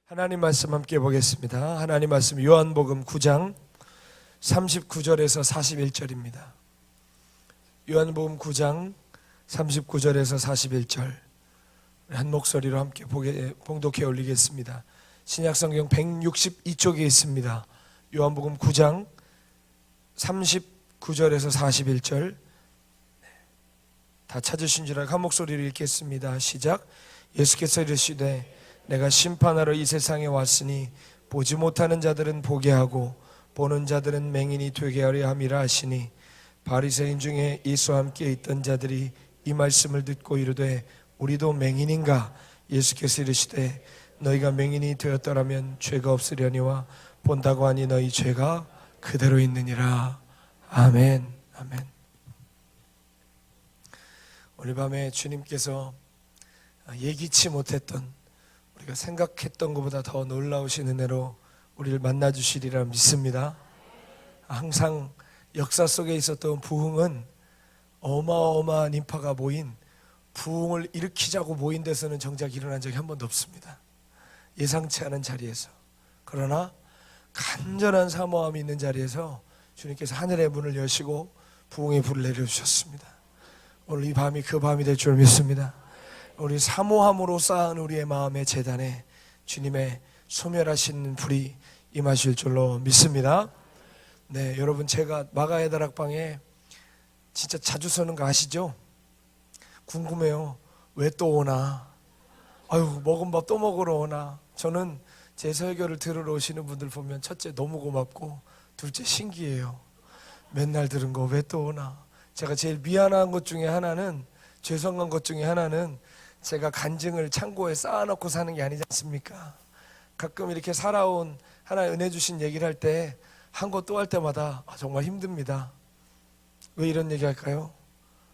하나님 말씀 함께 보겠습니다. 하나님 말씀 요한복음 9장 39절에서 41절입니다. 요한복음 9장 39절에서 41절 한 목소리로 함께 봉독해 올리겠습니다. 신약성경 162쪽에 있습니다. 요한복음 9장 39절에서 41절 다 찾으신 줄 알고 한 목소리로 읽겠습니다. 시작. 예수께서 이르시되 내가 심판하러 이 세상에 왔으니 보지 못하는 자들은 보게 하고 보는 자들은 맹인이 되게 하려 함이라 하시니 바리새인 중에 예수와 함께 있던 자들이 이 말씀을 듣고 이르되 우리도 맹인인가? 예수께서 이르시되 너희가 맹인이 되었더라면 죄가 없으려니와 본다고 하니 너희 죄가 그대로 있느니라. 아멘. 아멘. 오늘 밤에 주님께서 예기치 못했던 우리가 생각했던 것보다 더 놀라우신 은혜로 우리를 만나주시리라 믿습니다. 항상 역사 속에 있었던 부흥은 어마어마한 인파가 모인 부흥을 일으키자고 모인 데서는 정작 일어난 적이 한 번도 없습니다. 예상치 않은 자리에서. 그러나 간절한 사모함이 있는 자리에서 주님께서 하늘의 문을 여시고 부흥의 불을 내려주셨습니다. 오늘 이 밤이 그 밤이 될 줄 믿습니다. 우리 사모함으로 쌓은 우리의 마음의 제단에 주님의 소멸하신 불이 임하실 줄로 믿습니다. 네, 여러분 제가 마가의 다락방에 진짜 자주 서는 거 아시죠? 궁금해요. 왜 또 오나? 아유, 먹은 밥 또 먹으러 오나? 저는 제 설교를 들으러 오시는 분들 보면 첫째 너무 고맙고 둘째 신기해요. 맨날 들은 거 왜 또 오나? 제가 제일 미안한 것 중에 하나는, 죄송한 것 중에 하나는 제가 간증을 창고에 쌓아놓고 사는 게 아니지 않습니까? 가끔 이렇게 살아온 하나의 은혜 주신 얘기를 할 때 한 거 또 할 때마다 정말 힘듭니다. 왜 이런 얘기 할까요?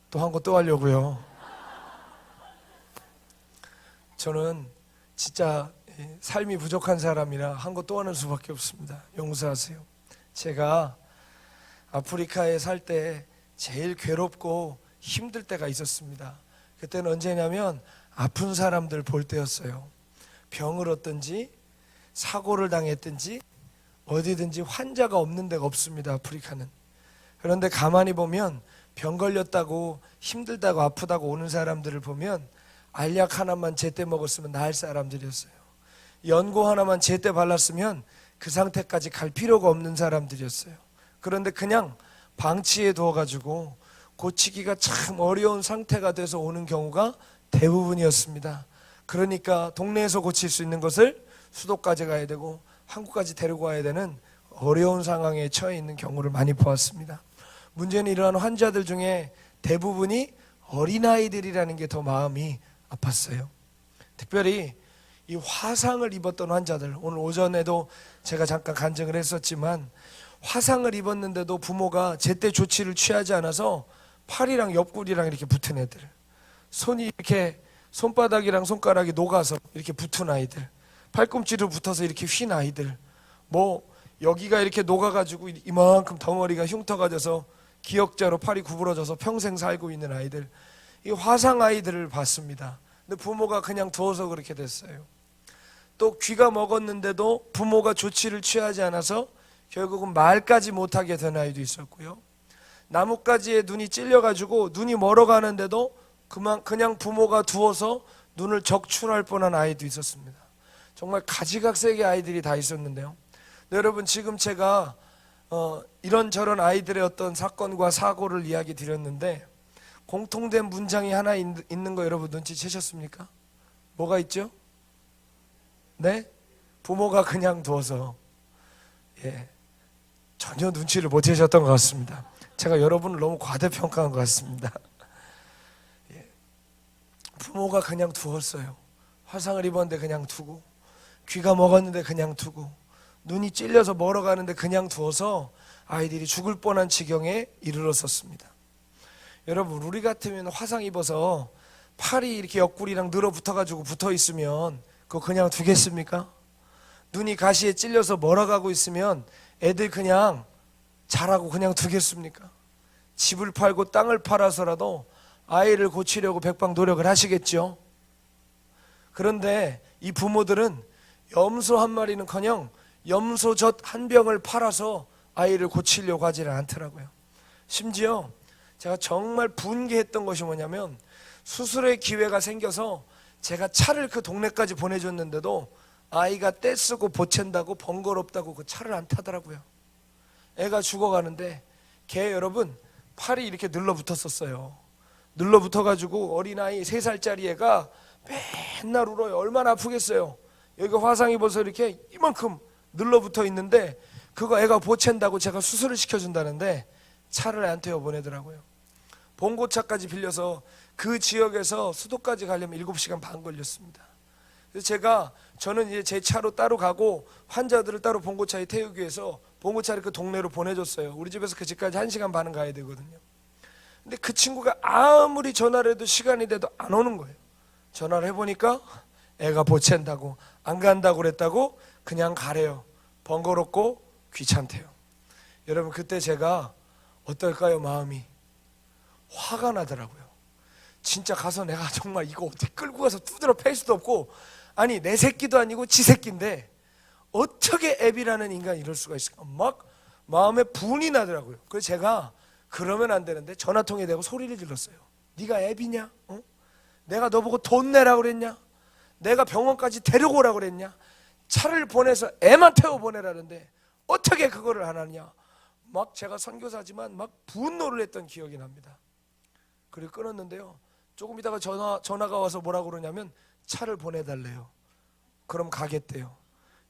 또 한 거 또 하려고요. 저는 진짜 삶이 부족한 사람이라 한 거 또 하는 수밖에 없습니다. 용서하세요. 제가 아프리카에 살 때 제일 괴롭고 힘들 때가 있었습니다. 그때는 언제냐면 아픈 사람들 볼 때였어요. 병을 얻든지 사고를 당했든지 어디든지 환자가 없는 데가 없습니다. 아프리카는. 그런데 가만히 보면 병 걸렸다고 힘들다고 아프다고 오는 사람들을 보면 알약 하나만 제때 먹었으면 나을 사람들이었어요. 연고 하나만 제때 발랐으면 그 상태까지 갈 필요가 없는 사람들이었어요. 그런데 그냥 방치해 두어가지고 고치기가 참 어려운 상태가 돼서 오는 경우가 대부분이었습니다. 그러니까 동네에서 고칠 수 있는 것을 수도까지 가야 되고 한국까지 데리고 와야 되는 어려운 상황에 처해 있는 경우를 많이 보았습니다. 문제는 이러한 환자들 중에 대부분이 어린아이들이라는 게 더 마음이 아팠어요. 특별히 이 화상을 입었던 환자들, 오늘 오전에도 제가 잠깐 간증을 했었지만 화상을 입었는데도 부모가 제때 조치를 취하지 않아서 팔이랑 옆구리랑 이렇게 붙은 애들, 손이 이렇게 손바닥이랑 손가락이 녹아서 이렇게 붙은 아이들, 팔꿈치로 붙어서 이렇게 휜 아이들, 뭐 여기가 이렇게 녹아가지고 이만큼 덩어리가 흉터가 돼서 기역자로 팔이 구부러져서 평생 살고 있는 아이들, 이 화상 아이들을 봤습니다. 근데 부모가 그냥 두어서 그렇게 됐어요. 또 귀가 먹었는데도 부모가 조치를 취하지 않아서 결국은 말까지 못하게 된 아이도 있었고요. 나뭇가지에 눈이 찔려가지고 눈이 멀어가는데도 그냥 부모가 두어서 눈을 적출할 뻔한 아이도 있었습니다. 정말 가지각색의 아이들이 다 있었는데요. 네, 여러분 지금 제가 이런저런 아이들의 어떤 사건과 사고를 이야기 드렸는데 공통된 문장이 하나 있는 거 여러분 눈치채셨습니까? 뭐가 있죠? 네? 부모가 그냥 두어서 전혀 눈치를 못 채셨던 것 같습니다. 제가 여러분을 너무 과대평가한 것 같습니다. 부모가 그냥 두었어요. 화상을 입었는데 그냥 두고, 귀가 먹었는데 그냥 두고, 눈이 찔려서 멀어가는데 그냥 두어서 아이들이 죽을 뻔한 지경에 이르렀었습니다. 여러분 우리 같으면 화상 입어서 팔이 이렇게 옆구리랑 늘어붙어가지고 붙어있으면 그거 그냥 두겠습니까? 눈이 가시에 찔려서 멀어가고 있으면 애들 그냥 자라고 그냥 두겠습니까? 집을 팔고 땅을 팔아서라도 아이를 고치려고 백방 노력을 하시겠죠. 그런데 이 부모들은 염소 한 마리는커녕 염소젖 한 병을 팔아서 아이를 고치려고 하지는 않더라고요. 심지어 제가 정말 분개했던 것이 뭐냐면, 수술의 기회가 생겨서 제가 차를 그 동네까지 보내줬는데도 아이가 떼쓰고 보챈다고 번거롭다고 그 차를 안 타더라고요. 애가 죽어가는데 걔 여러분 팔이 이렇게 눌러붙었었어요. 눌러붙어가지고 어린아이 3살짜리 애가 맨날 울어요. 얼마나 아프겠어요. 여기 화상 입어서 이렇게 이만큼 눌러붙어 있는데 그거 애가 보챈다고 제가 수술을 시켜준다는데 차를 안 태워 보내더라고요. 봉고차까지 빌려서 그 지역에서 수도까지 가려면 7시간 반 걸렸습니다. 그래서 저는 이제 제 차로 따로 가고 환자들을 따로 봉고차에 태우기 위해서 봉고차를 그 동네로 보내줬어요. 우리 집에서 그 집까지 1시간 반은 가야 되거든요. 근데 그 친구가 아무리 전화를 해도 시간이 돼도 안 오는 거예요. 전화를 해보니까 애가 보챈다고, 안 간다고 그랬다고 그냥 가래요. 번거롭고 귀찮대요. 여러분, 그때 제가 어떨까요? 마음이 화가 나더라고요. 진짜 가서 내가 정말 이거 어떻게 끌고 가서 두드려 팰 수도 없고, 아니 내 새끼도 아니고 지 새끼인데 어떻게 애비라는 인간이 이럴 수가 있을까, 막 마음에 분이 나더라고요. 그래서 제가 그러면 안 되는데 전화통에 대고 소리를 질렀어요. 네가 애비냐? 내가 너보고 돈 내라 그랬냐? 내가 병원까지 데려오라 그랬냐? 차를 보내서 애만 태워 보내라는데 어떻게 그거를 안 하냐? 막 제가 선교사지만 막 분노를 했던 기억이 납니다. 그리고 끊었는데요, 조금 있다가 전화가 와서 뭐라고 그러냐면 차를 보내달래요. 그럼 가겠대요.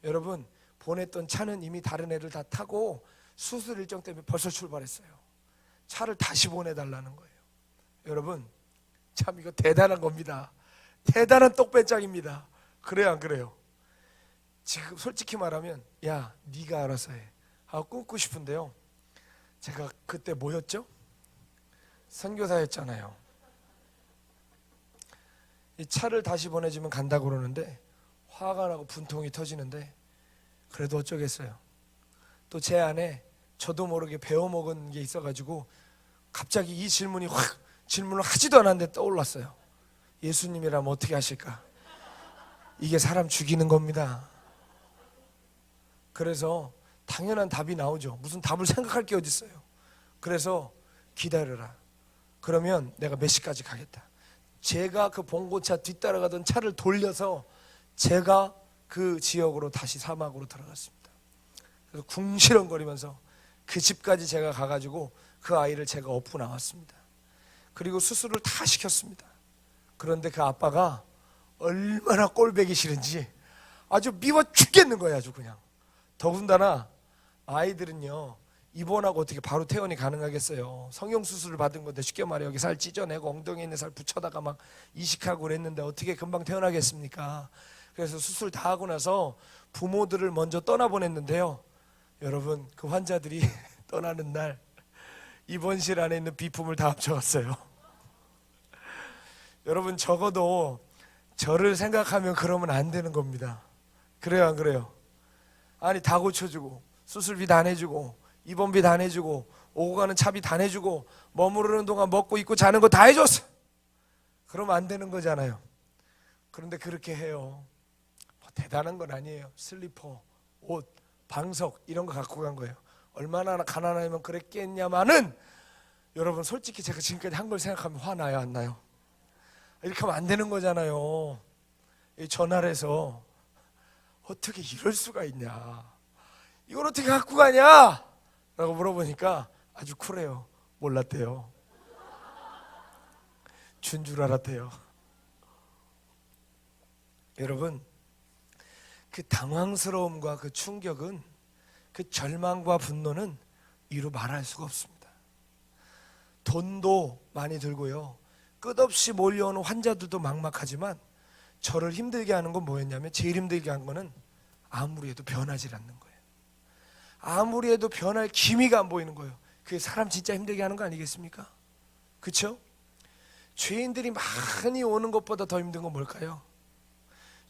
여러분, 보냈던 차는 이미 다른 애를 다 타고 수술 일정 때문에 벌써 출발했어요. 차를 다시 보내달라는 거예요. 여러분, 참 이거 대단한 겁니다. 대단한 똑배짱입니다. 그래요, 안 그래요? 지금 솔직히 말하면 야 네가 알아서 해 하고 끊고 싶은데요, 제가 그때 뭐였죠? 선교사였잖아요. 이 차를 다시 보내주면 간다고 그러는데 화가 나고 분통이 터지는데 그래도 어쩌겠어요. 또 제 안에 저도 모르게 배워먹은 게 있어가지고 갑자기 이 질문이 확, 질문을 하지도 않았는데 떠올랐어요. 예수님이라면 어떻게 하실까? 이게 사람 죽이는 겁니다. 그래서 당연한 답이 나오죠. 무슨 답을 생각할 게 어디 있어요. 그래서 기다려라. 그러면 내가 몇 시까지 가겠다. 제가 그 봉고차 뒤따라가던 차를 돌려서 제가 그 지역으로 다시 사막으로 들어갔습니다. 그래서 궁시렁거리면서 그 집까지 제가 가가지고 그 아이를 제가 업고 나왔습니다. 그리고 수술을 다 시켰습니다. 그런데 그 아빠가 얼마나 꼴보기 싫은지 아주 미워 죽겠는 거예요. 아주 그냥. 더군다나 아이들은요, 입원하고 어떻게 바로 퇴원이 가능하겠어요. 성형수술을 받은 건데 쉽게 말해 여기 살 찢어내고 엉덩이에 있는 살 붙여다가 막 이식하고 그랬는데 어떻게 금방 퇴원하겠습니까? 그래서 수술 다 하고 나서 부모들을 먼저 떠나보냈는데요, 여러분, 그 환자들이 떠나는 날 입원실 안에 있는 비품을 다 합쳐갔어요. 여러분, 적어도 저를 생각하면 그러면 안 되는 겁니다. 그래요, 안 그래요? 아니 다 고쳐주고 수술비 다 내주고 입원비 다 내주고 오고 가는 차비 다 내주고 머무르는 동안 먹고 입고 자는 거 다 해줬어. 그러면 안 되는 거잖아요. 그런데 그렇게 해요. 뭐 대단한 건 아니에요. 슬리퍼, 옷, 방석 이런 거 갖고 간 거예요. 얼마나 가난하면 그랬겠냐마는, 여러분 솔직히 제가 지금까지 한 걸 생각하면 화나요, 안 나요? 이렇게 하면 안 되는 거잖아요. 전화를 해서 어떻게 이럴 수가 있냐, 이걸 어떻게 갖고 가냐 라고 물어보니까 아주 쿨해요. 몰랐대요. 준 줄 알았대요. 여러분, 그 당황스러움과 그 충격은, 그 절망과 분노는 이루 말할 수가 없습니다. 돈도 많이 들고요, 끝없이 몰려오는 환자들도 막막하지만 저를 힘들게 하는 건 뭐였냐면, 제일 힘들게 한 거는 아무리 해도 변하지 않는 거예요. 아무리 해도 변할 기미가 안 보이는 거예요. 그게 사람 진짜 힘들게 하는 거 아니겠습니까? 그렇죠? 죄인들이 많이 오는 것보다 더 힘든 건 뭘까요?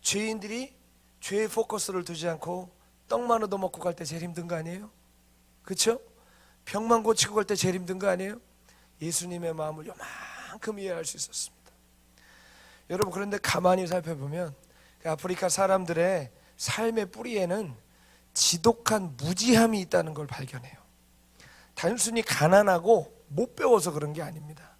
죄인들이 죄의 포커스를 두지 않고 떡만 얻어먹고 갈 때 제일 힘든 거 아니에요? 그렇죠? 병만 고치고 갈 때 제일 힘든 거 아니에요? 예수님의 마음을 요만큼 이해할 수 있었습니다. 여러분, 그런데 가만히 살펴보면 아프리카 사람들의 삶의 뿌리에는 지독한 무지함이 있다는 걸 발견해요. 단순히 가난하고 못 배워서 그런 게 아닙니다.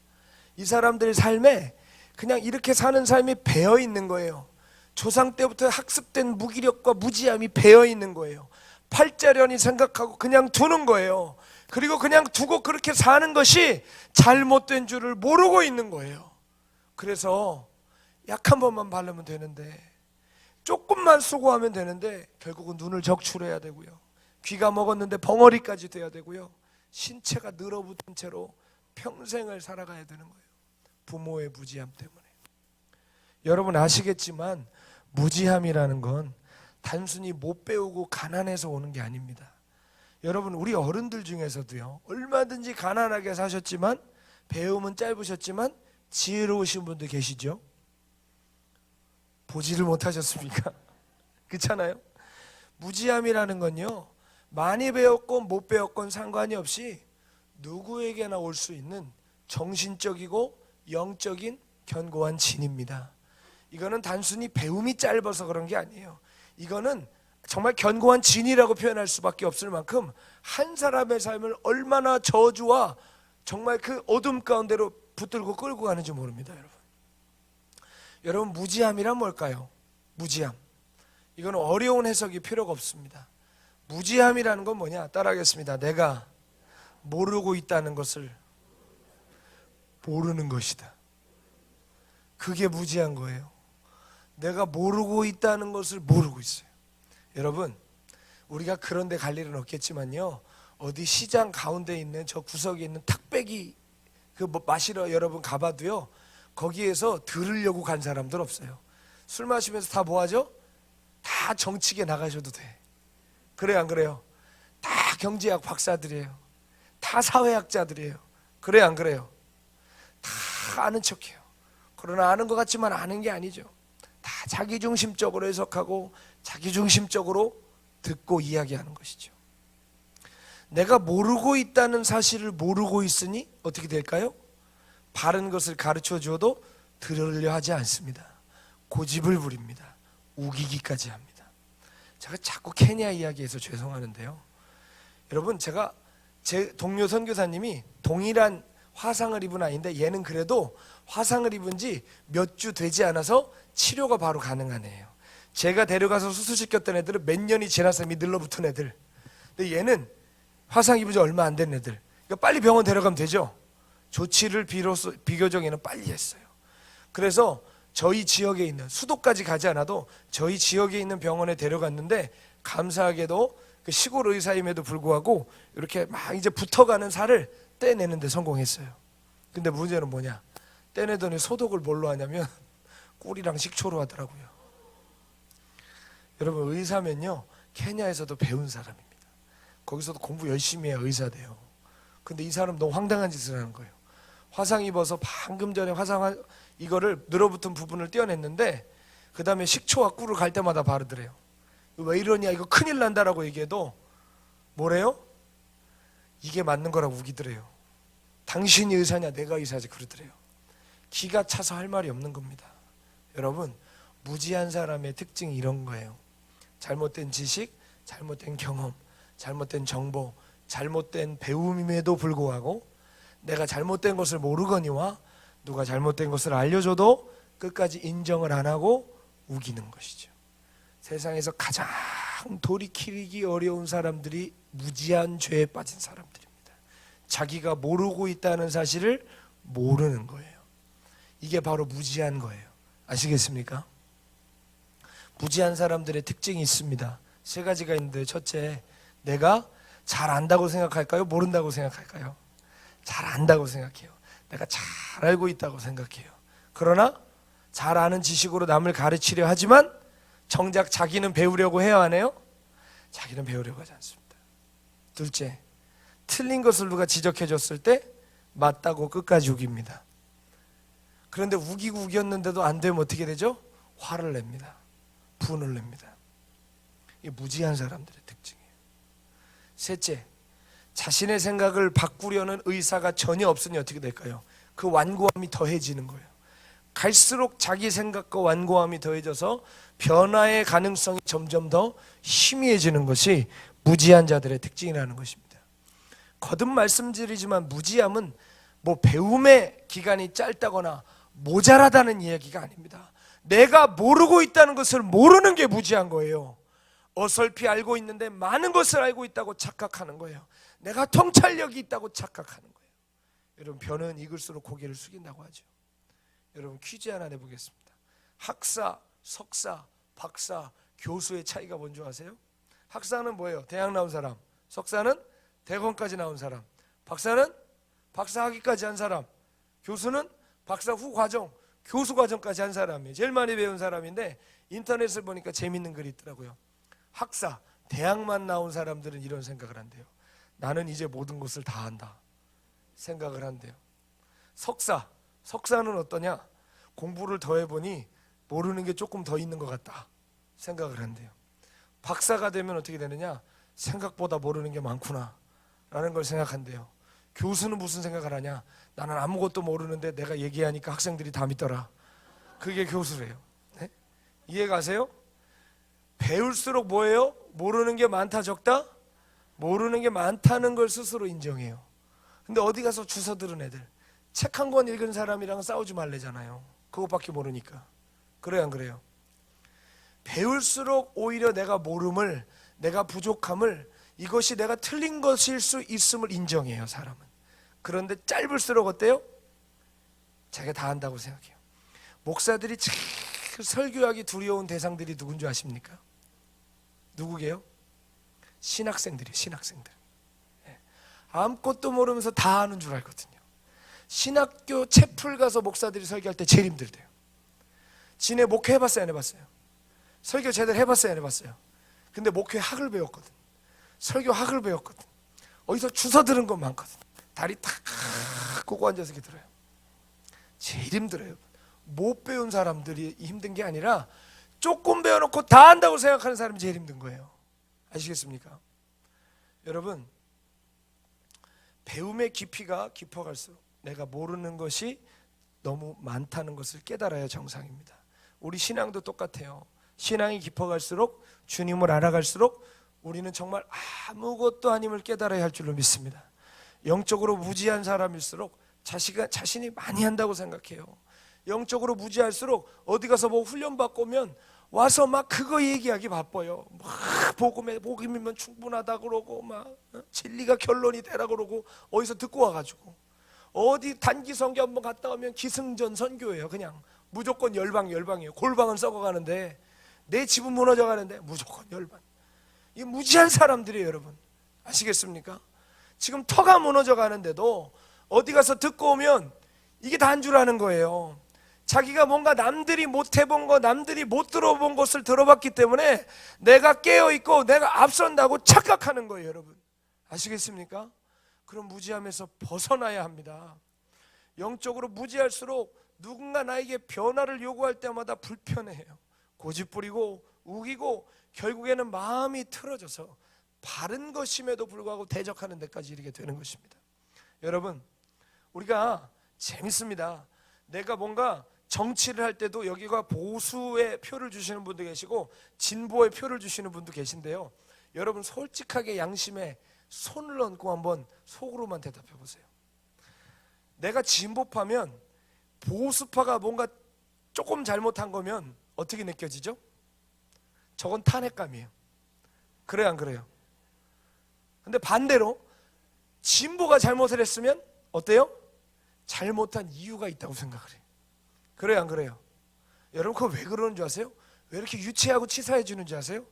이 사람들의 삶에 그냥 이렇게 사는 삶이 배어 있는 거예요. 조상 때부터 학습된 무기력과 무지함이 배어 있는 거예요. 팔자련이 생각하고 그냥 두는 거예요. 그리고 그냥 두고 그렇게 사는 것이 잘못된 줄을 모르고 있는 거예요. 그래서 약 한 번만 바르면 되는데, 조금만 수고하면 되는데 결국은 눈을 적출해야 되고요, 귀가 먹었는데 벙어리까지 돼야 되고요, 신체가 늘어붙은 채로 평생을 살아가야 되는 거예요. 부모의 무지함 때문에. 여러분 아시겠지만 무지함이라는 건 단순히 못 배우고 가난해서 오는 게 아닙니다. 여러분 우리 어른들 중에서도요, 얼마든지 가난하게 사셨지만 배움은 짧으셨지만 지혜로우신 분들 계시죠? 보지를 못하셨습니까? 그렇잖아요. 무지함이라는 건요, 많이 배웠건 못 배웠건 상관이 없이 누구에게나 올 수 있는 정신적이고 영적인 견고한 진입니다. 이거는 단순히 배움이 짧아서 그런 게 아니에요. 이거는 정말 견고한 진이라고 표현할 수밖에 없을 만큼 한 사람의 삶을 얼마나 저주와 정말 그 어둠 가운데로 붙들고 끌고 가는지 모릅니다. 여러분 무지함이란 뭘까요? 무지함, 이건 어려운 해석이 필요가 없습니다. 무지함이라는 건 뭐냐? 따라하겠습니다. 내가 모르고 있다는 것을 모르는 것이다. 그게 무지한 거예요. 내가 모르고 있다는 것을 모르고 있어요. 여러분 우리가 그런 데 갈 일은 없겠지만요, 어디 시장 가운데 있는 저 구석에 있는 탁배기 그 마시러 여러분 가봐도요, 거기에서 들으려고 간 사람들 없어요. 술 마시면서 다 뭐하죠? 다 정치계 나가셔도 돼. 그래요 안 그래요? 다 경제학 박사들이에요. 다 사회학자들이에요. 그래요 안 그래요? 다 아는 척해요. 그러나 아는 것 같지만 아는 게 아니죠. 다 자기중심적으로 해석하고 자기중심적으로 듣고 이야기하는 것이죠. 내가 모르고 있다는 사실을 모르고 있으니 어떻게 될까요? 바른 것을 가르쳐 주어도 들으려 하지 않습니다. 고집을 부립니다. 우기기까지 합니다. 제가 자꾸 케냐 이야기해서 죄송하는데요, 여러분 제가 제 동료 선교사님이 동일한 화상을 입은 아이인데 얘는 그래도 화상을 입은 지 몇 주 되지 않아서 치료가 바로 가능한 애예요. 제가 데려가서 수술시켰던 애들은 몇 년이 지나서 이미 늘러붙은 애들. 근데 얘는 화상 입은 지 얼마 안 된 애들. 그러니까 빨리 병원 데려가면 되죠. 조치를 비교적 얘는 빨리 했어요. 그래서 저희 지역에 있는, 수도까지 가지 않아도 저희 지역에 있는 병원에 데려갔는데 감사하게도 그 시골 의사임에도 불구하고 이렇게 막 이제 붙어가는 살을 떼내는데 성공했어요. 근데 문제는 뭐냐? 떼내더니 소독을 뭘로 하냐면 꿀이랑 식초로 하더라고요. 여러분 의사면요 케냐에서도 배운 사람입니다. 거기서도 공부 열심히 해야 의사 돼요. 근데 이 사람 너무 황당한 짓을 하는 거예요. 화상 입어서 방금 전에 화상 이거를 늘어붙은 부분을 떼어냈는데 그 다음에 식초와 꿀을 갈 때마다 바르더래요. 왜 이러냐, 이거 큰일 난다라고 얘기해도 뭐래요? 이게 맞는 거라고 우기더래요. 당신이 의사냐 내가 의사지 그러더래요. 기가 차서 할 말이 없는 겁니다. 여러분 무지한 사람의 특징이 이런 거예요. 잘못된 지식, 잘못된 경험, 잘못된 정보, 잘못된 배움임에도 불구하고 내가 잘못된 것을 모르거니와 누가 잘못된 것을 알려줘도 끝까지 인정을 안 하고 우기는 것이죠. 세상에서 가장 돌이키기 어려운 사람들이 무지한 죄에 빠진 사람들입니다. 자기가 모르고 있다는 사실을 모르는 거예요. 이게 바로 무지한 거예요. 아시겠습니까? 무지한 사람들의 특징이 있습니다. 세 가지가 있는데, 첫째, 내가 잘 안다고 생각할까요? 모른다고 생각할까요? 잘 안다고 생각해요. 내가 잘 알고 있다고 생각해요. 그러나 잘 아는 지식으로 남을 가르치려 하지만 정작 자기는 배우려고 해야 하네요? 자기는 배우려고 하지 않습니다. 둘째, 틀린 것을 누가 지적해 줬을 때 맞다고 끝까지 우깁니다. 그런데 우기고 우겼는데도 안 되면 어떻게 되죠? 화를 냅니다. 분을 냅니다. 이게 무지한 사람들의 특징이에요. 셋째, 자신의 생각을 바꾸려는 의사가 전혀 없으니 어떻게 될까요? 그 완고함이 더해지는 거예요. 갈수록 자기 생각과 완고함이 더해져서 변화의 가능성이 점점 더 희미해지는 것이 무지한 자들의 특징이라는 것입니다. 거듭 말씀드리지만 무지함은 뭐 배움의 기간이 짧다거나 모자라다는 이야기가 아닙니다. 내가 모르고 있다는 것을 모르는 게 무지한 거예요. 어설피 알고 있는데 많은 것을 알고 있다고 착각하는 거예요. 내가 통찰력이 있다고 착각하는 거예요. 여러분, 벼는 익을수록 고개를 숙인다고 하죠. 여러분, 퀴즈 하나 내보겠습니다. 학사, 석사, 박사, 교수의 차이가 뭔지 아세요? 학사는 뭐예요? 대학 나온 사람. 석사는 대검까지 나온 사람. 박사는 박사 학위까지 한 사람. 교수는 박사 후 과정, 교수 과정까지 한 사람이에요. 제일 많이 배운 사람인데 인터넷을 보니까 재밌는 글이 있더라고요. 학사, 대학만 나온 사람들은 이런 생각을 한대요. 나는 이제 모든 것을 다 안다 생각을 한대요. 석사는 어떠냐? 공부를 더 해보니 모르는 게 조금 더 있는 것 같다 생각을 한대요. 박사가 되면 어떻게 되느냐? 생각보다 모르는 게 많구나 라는 걸 생각한대요. 교수는 무슨 생각을 하냐? 나는 아무것도 모르는데 내가 얘기하니까 학생들이 다 믿더라. 그게 교수래요. 네? 이해가세요? 배울수록 뭐예요? 모르는 게 많다 적다? 모르는 게 많다는 걸 스스로 인정해요. 근데 어디 가서 주워 들은 애들, 책 한 권 읽은 사람이랑 싸우지 말래잖아요. 그것밖에 모르니까. 그래요, 안 그래요? 배울수록 오히려 내가 모름을, 내가 부족함을, 이것이 내가 틀린 것일 수 있음을 인정해요, 사람은. 그런데 짧을수록 어때요? 자기가 다 안다고 생각해요. 목사들이 참 설교하기 두려운 대상들이 누군지 아십니까? 누구게요? 신학생들이에요. 신학생들. 아무것도 모르면서 다 아는 줄 알거든요. 신학교 채플 가서 목사들이 설교할 때 제일 힘들대요. 지네 목회 해봤어요, 안 해봤어요? 설교 제대로 해봤어요, 안 해봤어요? 근데 목회 학을 배웠거든. 설교 학을 배웠거든. 어디서 주워 들은 건 많거든. 다리 탁 꼬고 앉아서 이렇게 들어요. 제일 힘들어요. 못 배운 사람들이 힘든 게 아니라 조금 배워놓고 다 안다고 생각하는 사람이 제일 힘든 거예요. 아시겠습니까? 여러분, 배움의 깊이가 깊어갈수록 내가 모르는 것이 너무 많다는 것을 깨달아야 정상입니다. 우리 신앙도 똑같아요. 신앙이 깊어갈수록, 주님을 알아갈수록 우리는 정말 아무것도 아님을 깨달아야 할 줄로 믿습니다. 영적으로 무지한 사람일수록 자신이 많이 한다고 생각해요. 영적으로 무지할수록 어디 가서 뭐 훈련받고 오면 와서 막 그거 얘기하기 바빠요. 막 복음이면 충분하다 그러고 막 진리가 결론이 되라 그러고 어디서 듣고 와가지고 어디 단기 선교 한번 갔다 오면 기승전 선교예요. 그냥 무조건 열방이에요. 골방은 썩어가는데 내 집은 무너져가는데 무조건 열방. 이 무지한 사람들이에요, 여러분. 아시겠습니까? 지금 터가 무너져가는데도 어디 가서 듣고 오면 이게 다인 줄 아는 거예요. 자기가 뭔가 남들이 못 해본 거, 남들이 못 들어본 것을 들어봤기 때문에 내가 깨어있고 내가 앞선다고 착각하는 거예요, 여러분. 아시겠습니까? 그런 무지함에서 벗어나야 합니다. 영적으로 무지할수록 누군가 나에게 변화를 요구할 때마다 불편해해요. 고집부리고 우기고 결국에는 마음이 틀어져서 바른 것임에도 불구하고 대적하는 데까지 이르게 되는 것입니다. 여러분, 우리가 재밌습니다. 내가 뭔가 정치를 할 때도 여기가 보수의 표를 주시는 분도 계시고 진보의 표를 주시는 분도 계신데요. 여러분, 솔직하게 양심에 손을 얹고 한번 속으로만 대답해 보세요. 내가 진보파면 보수파가 뭔가 조금 잘못한 거면 어떻게 느껴지죠? 저건 탄핵감이에요. 그래요, 안 그래요? 근데 반대로 진보가 잘못을 했으면 어때요? 잘못한 이유가 있다고 생각을 해요. 그래요, 안 그래요? 여러분, 그거 왜 그러는 줄 아세요? 왜 이렇게 유치하고 치사해 주는 줄 아세요?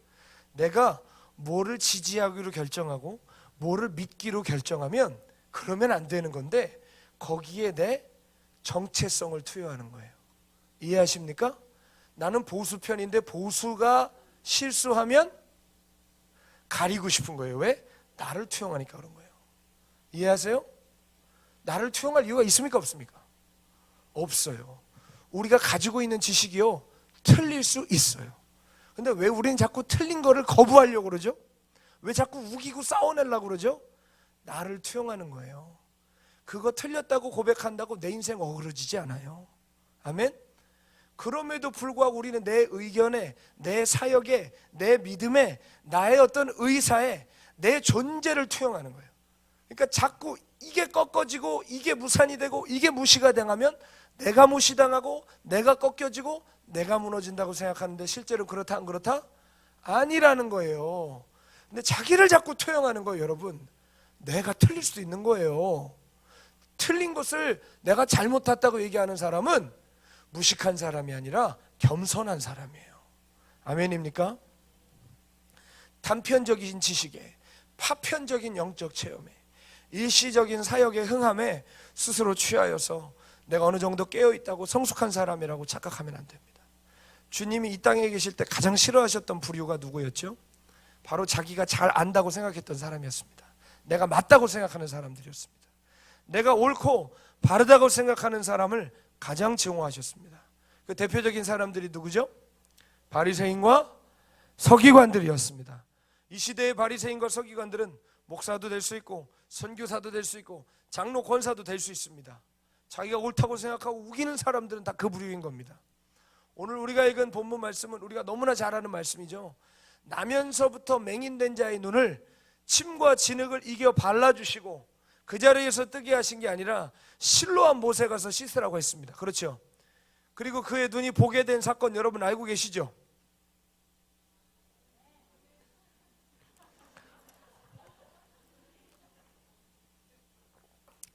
내가 뭐를 지지하기로 결정하고 뭐를 믿기로 결정하면 그러면 안 되는 건데 거기에 내 정체성을 투여하는 거예요. 이해하십니까? 나는 보수 편인데 보수가 실수하면 가리고 싶은 거예요. 왜? 나를 투영하니까 그런 거예요. 이해하세요? 나를 투영할 이유가 있습니까, 없습니까? 없어요. 우리가 가지고 있는 지식이요, 틀릴 수 있어요. 근데 왜 우리는 자꾸 틀린 거를 거부하려고 그러죠? 왜 자꾸 우기고 싸워내려고 그러죠? 나를 투영하는 거예요. 그거 틀렸다고 고백한다고 내 인생 어그러지지 않아요. 아멘? 그럼에도 불구하고 우리는 내 의견에, 내 사역에, 내 믿음에, 나의 어떤 의사에 내 존재를 투영하는 거예요. 그러니까 자꾸 이게 꺾어지고 이게 무산이 되고 이게 무시가 당하면 내가 무시당하고 내가 꺾여지고 내가 무너진다고 생각하는데 실제로 그렇다 안 그렇다? 아니라는 거예요. 근데 자기를 자꾸 투영하는 거예요. 여러분, 내가 틀릴 수도 있는 거예요. 틀린 것을 내가 잘못했다고 얘기하는 사람은 무식한 사람이 아니라 겸손한 사람이에요. 아멘입니까? 단편적인 지식에, 파편적인 영적 체험에, 일시적인 사역의 흥함에 스스로 취하여서 내가 어느 정도 깨어있다고 성숙한 사람이라고 착각하면 안 됩니다. 주님이 이 땅에 계실 때 가장 싫어하셨던 부류가 누구였죠? 바로 자기가 잘 안다고 생각했던 사람이었습니다. 내가 맞다고 생각하는 사람들이었습니다. 내가 옳고 바르다고 생각하는 사람을 가장 증오하셨습니다. 그 대표적인 사람들이 누구죠? 바리새인과 서기관들이었습니다. 이 시대의 바리새인과 서기관들은 목사도 될 수 있고 선교사도 될 수 있고 장로 권사도 될 수 있습니다. 자기가 옳다고 생각하고 우기는 사람들은 다 그 부류인 겁니다. 오늘 우리가 읽은 본문 말씀은 우리가 너무나 잘 아는 말씀이죠. 나면서부터 맹인된 자의 눈을 침과 진흙을 이겨 발라주시고 그 자리에서 뜨게 하신 게 아니라 실로암 못에 가서 씻으라고 했습니다. 그렇죠? 그리고 그의 눈이 보게 된 사건 여러분 알고 계시죠?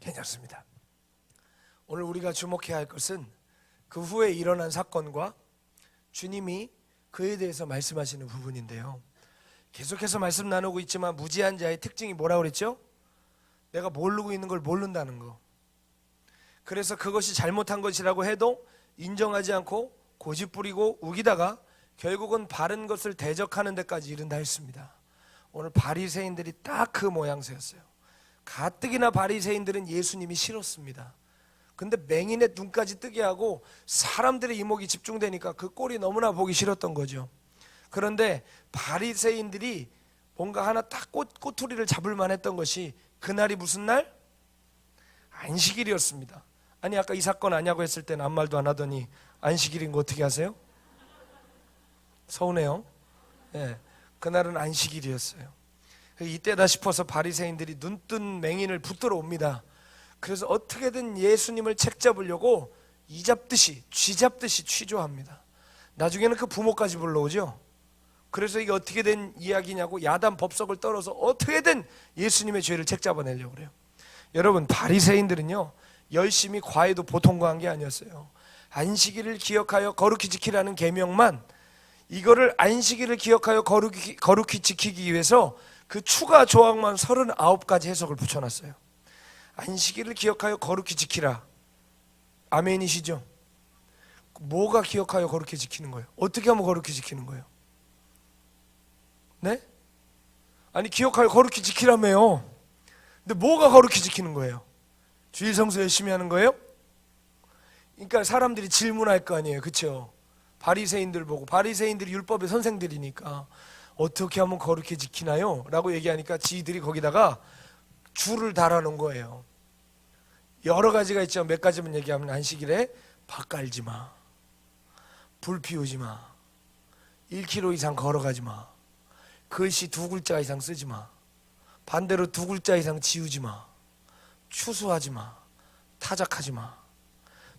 괜찮습니다. 오늘 우리가 주목해야 할 것은 그 후에 일어난 사건과 주님이 그에 대해서 말씀하시는 부분인데요. 계속해서 말씀 나누고 있지만 무지한 자의 특징이 뭐라고 그랬죠? 내가 모르고 있는 걸 모른다는 거. 그래서 그것이 잘못한 것이라고 해도 인정하지 않고 고집부리고 우기다가 결국은 바른 것을 대적하는 데까지 이른다 했습니다. 오늘 바리새인들이 딱 그 모양새였어요. 가뜩이나 바리새인들은 예수님이 싫었습니다. 근데 맹인의 눈까지 뜨게 하고 사람들의 이목이 집중되니까 그 꼴이 너무나 보기 싫었던 거죠. 그런데 바리새인들이 뭔가 하나 딱 꼬투리를 잡을 만했던 것이 그날이 무슨 날? 안식일이었습니다. 아니 아까 이 사건 아냐고 했을 때는 아무 말도 안 하더니 안식일인 거 어떻게 하세요? 서운해요. 네, 그날은 안식일이었어요. 이때다 싶어서 바리새인들이 눈뜬 맹인을 붙들어 옵니다. 그래서 어떻게든 예수님을 책잡으려고 이잡듯이 쥐잡듯이 취조합니다. 나중에는 그 부모까지 불러오죠. 그래서 이게 어떻게 된 이야기냐고 야단 법석을 떨어서 어떻게든 예수님의 죄를 책잡아내려고 그래요. 여러분, 바리새인들은요 열심히 과해도 보통 과한 게 아니었어요. 안식일을 기억하여 거룩히 지키라는 계명만, 이거를 안식일을 기억하여 거룩히 지키기 위해서 그 추가 조항만 39가지 해석을 붙여놨어요. 안식일을 기억하여 거룩히 지키라. 아멘이시죠? 뭐가 기억하여 거룩히 지키는 거예요? 어떻게 하면 거룩히 지키는 거예요? 네? 아니 기억하여 거룩히 지키라며요. 근데 뭐가 거룩히 지키는 거예요? 주일 성수 열심히 하는 거예요? 그러니까 사람들이 질문할 거 아니에요. 그렇죠? 바리새인들 보고, 바리새인들이 율법의 선생들이니까 어떻게 하면 거룩히 지키나요? 라고 얘기하니까 지들이 거기다가 줄을 달아놓은 거예요. 여러 가지가 있죠. 몇 가지만 얘기하면 안식일에 밥 깔지 마, 불 피우지 마, 1km 이상 걸어가지 마, 글씨 2글자 이상 쓰지 마, 반대로 2글자 이상 지우지 마, 추수하지 마, 타작하지 마.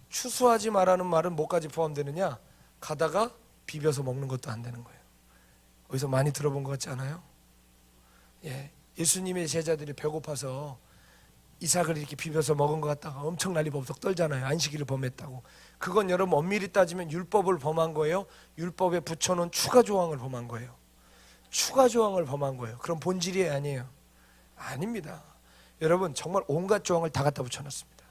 추수하지 마라는 말은 뭐까지 포함되느냐? 가다가 비벼서 먹는 것도 안 되는 거예요. 어디서 많이 들어본 것 같지 않아요? 예, 예수님의 제자들이 배고파서 이삭을 이렇게 비벼서 먹은 것 같다가 엄청 난리 법석 떨잖아요. 안식일을 범했다고. 그건 여러분 엄밀히 따지면 율법을 범한 거예요? 율법에 붙여놓은 추가 조항을 범한 거예요? 추가 조항을 범한 거예요. 그럼 본질이 아니에요? 아닙니다. 여러분 정말 온갖 조항을 다 갖다 붙여놨습니다.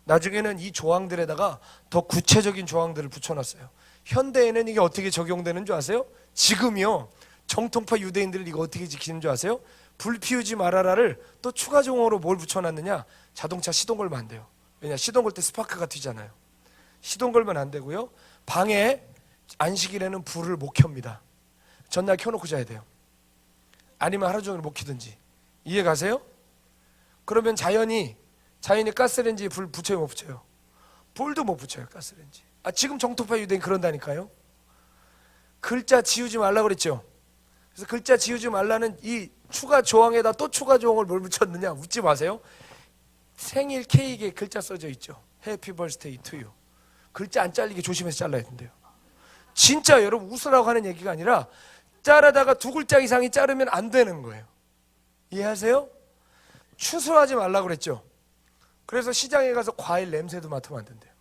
나중에는 이 조항들에다가 더 구체적인 조항들을 붙여놨어요. 현대에는 이게 어떻게 적용되는 줄 아세요? 지금이요, 정통파 유대인들은 이거 어떻게 지키는 줄 아세요? 불 피우지 말아라를 또 추가 조항으로 뭘 붙여놨느냐? 자동차 시동 걸면 안 돼요. 왜냐? 시동 걸 때 스파크가 튀잖아요. 시동 걸면 안 되고요, 방에 안식일에는 불을 못 켭니다. 전날 켜놓고 자야 돼요. 아니면 하루 종일 못 켜든지. 이해 가세요? 그러면 자연히 가스레인지에 불 붙여요 못 붙여요? 볼도 못 붙여요. 가스레인지. 지금 정토파 유대인 그런다니까요. 글자 지우지 말라 그랬죠. 그래서 글자 지우지 말라는 이 추가 조항에다 또 추가 조항을 뭘 붙였느냐, 웃지 마세요. 생일 케이크에 글자 써져 있죠. 해피 버스데이 투 유. 글자 안 잘리게 조심해서 잘라야 된대요. 진짜 여러분 웃으라고 하는 얘기가 아니라 자르다가 두 글자 이상이 자르면 안 되는 거예요. 이해하세요? 추수하지 말라고 그랬죠. 그래서 시장에 가서 과일 냄새도 맡으면 안 된대요.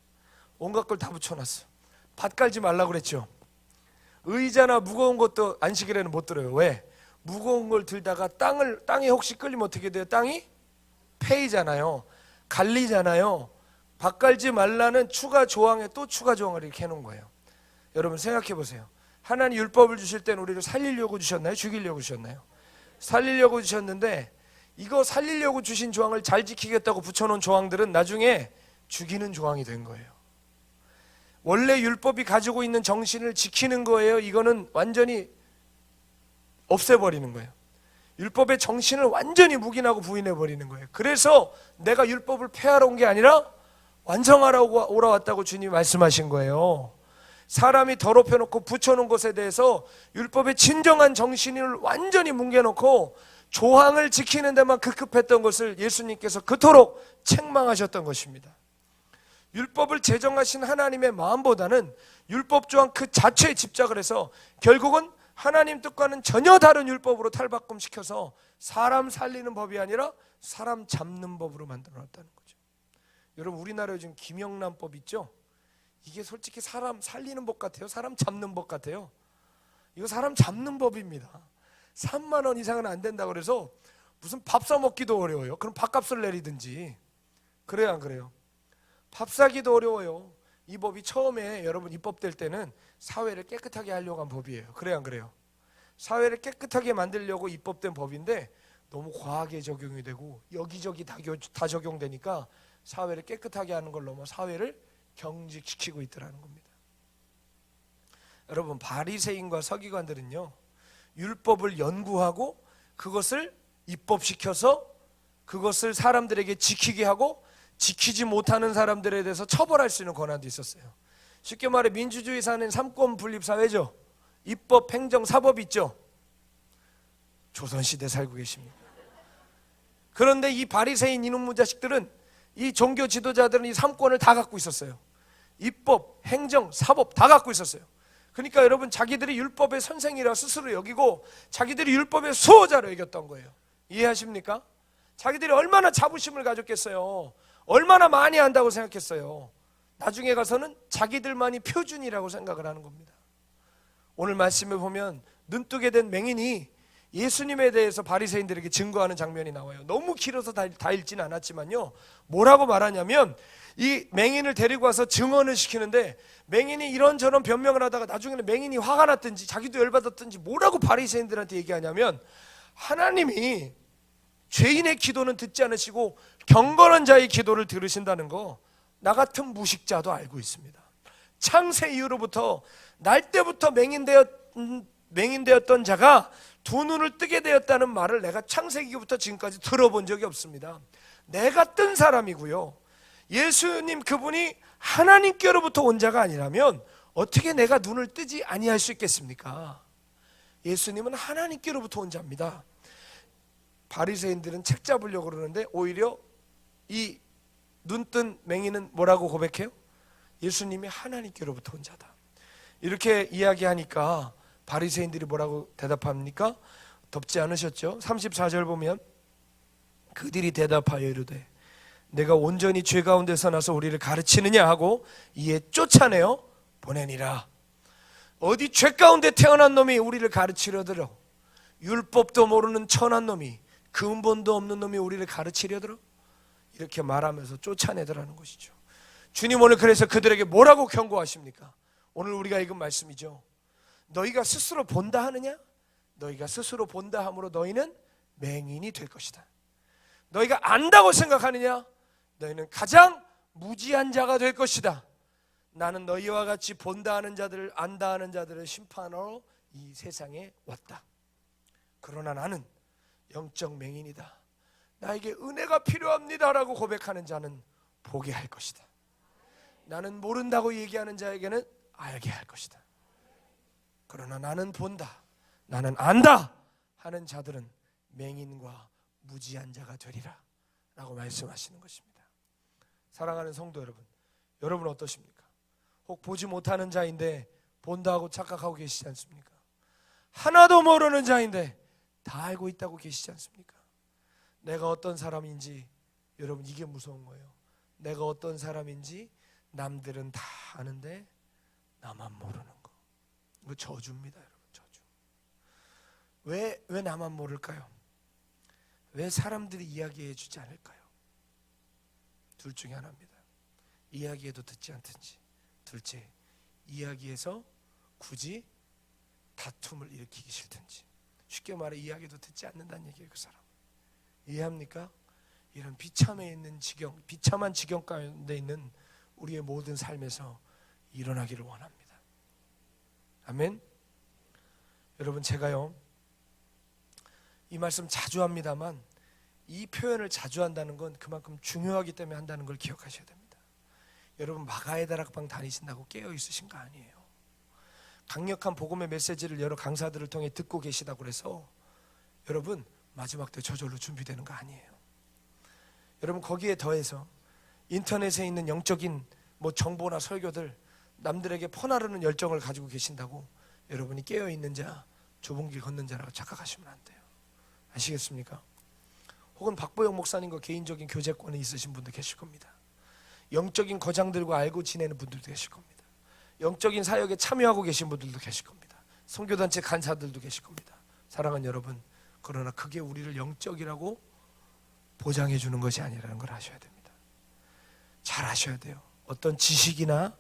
온갖 걸 다 붙여놨어. 밭 갈지 말라고 그랬죠. 의자나 무거운 것도 안식일에는 못 들어요. 왜? 무거운 걸 들다가 땅에 혹시 끌리면 어떻게 돼요? 땅이 패이잖아요. 갈리잖아요. 밭 갈지 말라는 추가 조항에 또 추가 조항을 이렇게 해놓은 거예요. 여러분 생각해 보세요. 하나님 율법을 주실 때는 우리를 살리려고 주셨나요? 죽이려고 주셨나요? 살리려고 주셨는데, 이거 살리려고 주신 조항을 잘 지키겠다고 붙여놓은 조항들은 나중에 죽이는 조항이 된 거예요. 원래 율법이 가지고 있는 정신을 지키는 거예요. 이거는 완전히 없애버리는 거예요. 율법의 정신을 완전히 묵인하고 부인해버리는 거예요. 그래서 내가 율법을 폐하러 온 게 아니라 완성하라고 오라왔다고 주님이 말씀하신 거예요. 사람이 더럽혀놓고 붙여놓은 것에 대해서 율법의 진정한 정신을 완전히 뭉개놓고 조항을 지키는 데만 급급했던 것을 예수님께서 그토록 책망하셨던 것입니다. 율법을 제정하신 하나님의 마음보다는 율법 조항 그 자체에 집착을 해서 결국은 하나님 뜻과는 전혀 다른 율법으로 탈바꿈시켜서 사람 살리는 법이 아니라 사람 잡는 법으로 만들어놨다는 거죠. 여러분 우리나라에 지금 김영란법 있죠? 이게 솔직히 사람 살리는 법 같아요? 사람 잡는 법 같아요? 이거 사람 잡는 법입니다. 3만 원 이상은 안 된다 그래서 무슨 밥 사 먹기도 어려워요. 그럼 밥값을 내리든지. 그래요 안 그래요? 밥 사기도 어려워요. 이 법이 처음에 여러분 입법될 때는 사회를 깨끗하게 하려고 한 법이에요. 그래요 안 그래요? 사회를 깨끗하게 만들려고 입법된 법인데 너무 과하게 적용이 되고 여기저기 다 적용되니까 사회를 깨끗하게 하는 걸 넘어 사회를 경직시키고 있더라는 겁니다. 여러분 바리새인과 서기관들은요, 율법을 연구하고 그것을 입법시켜서 그것을 사람들에게 지키게 하고 지키지 못하는 사람들에 대해서 처벌할 수 있는 권한도 있었어요. 쉽게 말해 민주주의 사회는 삼권 분립 사회죠. 입법, 행정, 사법이 있죠. 조선시대 살고 계십니다. 그런데 이 바리새인 이놈의 자식들은, 이 종교 지도자들은 이 삼권을 다 갖고 있었어요. 입법, 행정, 사법 다 갖고 있었어요. 그러니까 여러분 자기들이 율법의 선생이라 스스로 여기고 자기들이 율법의 수호자로 여겼던 거예요. 이해하십니까? 자기들이 얼마나 자부심을 가졌겠어요. 얼마나 많이 한다고 생각했어요. 나중에 가서는 자기들만이 표준이라고 생각을 하는 겁니다. 오늘 말씀에 보면 눈뜨게 된 맹인이 예수님에 대해서 바리새인들에게 증거하는 장면이 나와요. 너무 길어서 다 읽지는 않았지만요, 뭐라고 말하냐면 이 맹인을 데리고 와서 증언을 시키는데 맹인이 이런저런 변명을 하다가 나중에는 맹인이 화가 났든지 자기도 열받았든지 뭐라고 바리새인들한테 얘기하냐면, 하나님이 죄인의 기도는 듣지 않으시고 경건한 자의 기도를 들으신다는 거 나 같은 무식자도 알고 있습니다. 창세 이후로부터 날 때부터 맹인되었던 자가 두 눈을 뜨게 되었다는 말을 내가 창세기부터 지금까지 들어본 적이 없습니다. 내가 뜬 사람이고요, 예수님 그분이 하나님께로부터 온 자가 아니라면 어떻게 내가 눈을 뜨지 아니할 수 있겠습니까? 예수님은 하나님께로부터 온 자입니다. 바리새인들은 책 잡으려고 그러는데 오히려 이 눈뜬 맹인은 뭐라고 고백해요? 예수님이 하나님께로부터 온 자다. 이렇게 이야기하니까 바리새인들이 뭐라고 대답합니까? 덥지 않으셨죠? 34절 보면 그들이 대답하여 이르되 내가 온전히 죄 가운데서 나서 우리를 가르치느냐 하고 이에 쫓아내어 보내니라. 어디 죄 가운데 태어난 놈이 우리를 가르치려들어? 율법도 모르는 천한 놈이, 근본도 없는 놈이 우리를 가르치려들어? 이렇게 말하면서 쫓아내더라는 것이죠. 주님 오늘 그래서 그들에게 뭐라고 경고하십니까? 오늘 우리가 읽은 말씀이죠. 너희가 스스로 본다 하느냐? 너희가 스스로 본다 함으로 너희는 맹인이 될 것이다. 너희가 안다고 생각하느냐? 너희는 가장 무지한 자가 될 것이다. 나는 너희와 같이 본다 하는 자들을, 안다 하는 자들을 심판하러 이 세상에 왔다. 그러나 나는 영적 맹인이다. 나에게 은혜가 필요합니다라고 고백하는 자는 보게 할 것이다. 나는 모른다고 얘기하는 자에게는 알게 할 것이다. 그러나 나는 본다, 나는 안다 하는 자들은 맹인과 무지한 자가 되리라 라고 말씀하시는 것입니다. 사랑하는 성도 여러분, 여러분 어떠십니까? 혹 보지 못하는 자인데 본다고 착각하고 계시지 않습니까? 하나도 모르는 자인데 다 알고 있다고 계시지 않습니까? 내가 어떤 사람인지, 여러분 이게 무서운 거예요. 내가 어떤 사람인지 남들은 다 아는데 나만 모르는 거. 이거 저주입니다, 여러분. 저주. 왜 나만 모를까요? 왜 사람들이 이야기해 주지 않을까요? 둘 중에 하나입니다. 이야기해도 듣지 않든지, 둘째, 이야기해서 굳이 다툼을 일으키기 싫든지. 쉽게 말해 이야기도 듣지 않는다는 얘기예요. 그 사람 이해합니까? 이런 비참한 지경 가운데 있는 우리의 모든 삶에서 일어나기를 원합니다. 아멘. 여러분, 제가요 이 말씀 자주 합니다만 이 표현을 자주 한다는 건 그만큼 중요하기 때문에 한다는 걸 기억하셔야 됩니다. 여러분, 마가의 다락방 다니신다고 깨어 있으신 거 아니에요. 강력한 복음의 메시지를 여러 강사들을 통해 듣고 계시다고 그래서 여러분 마지막 때 저절로 준비되는 거 아니에요. 여러분, 거기에 더해서 인터넷에 있는 영적인 정보나 설교들 남들에게 퍼나르는 열정을 가지고 계신다고 여러분이 깨어있는 자, 좁은 길 걷는 자라고 착각하시면 안 돼요. 아시겠습니까? 혹은 박보영 목사님과 개인적인 교제권이 있으신 분도 계실 겁니다. 영적인 거장들과 알고 지내는 분들도 계실 겁니다. 영적인 사역에 참여하고 계신 분들도 계실 겁니다. 선교단체 간사들도 계실 겁니다. 사랑하는 여러분, 그러나 그게 우리를 영적이라고 보장해 주는 것이 아니라는 걸 아셔야 됩니다. 잘 아셔야 돼요. 어떤 지식이나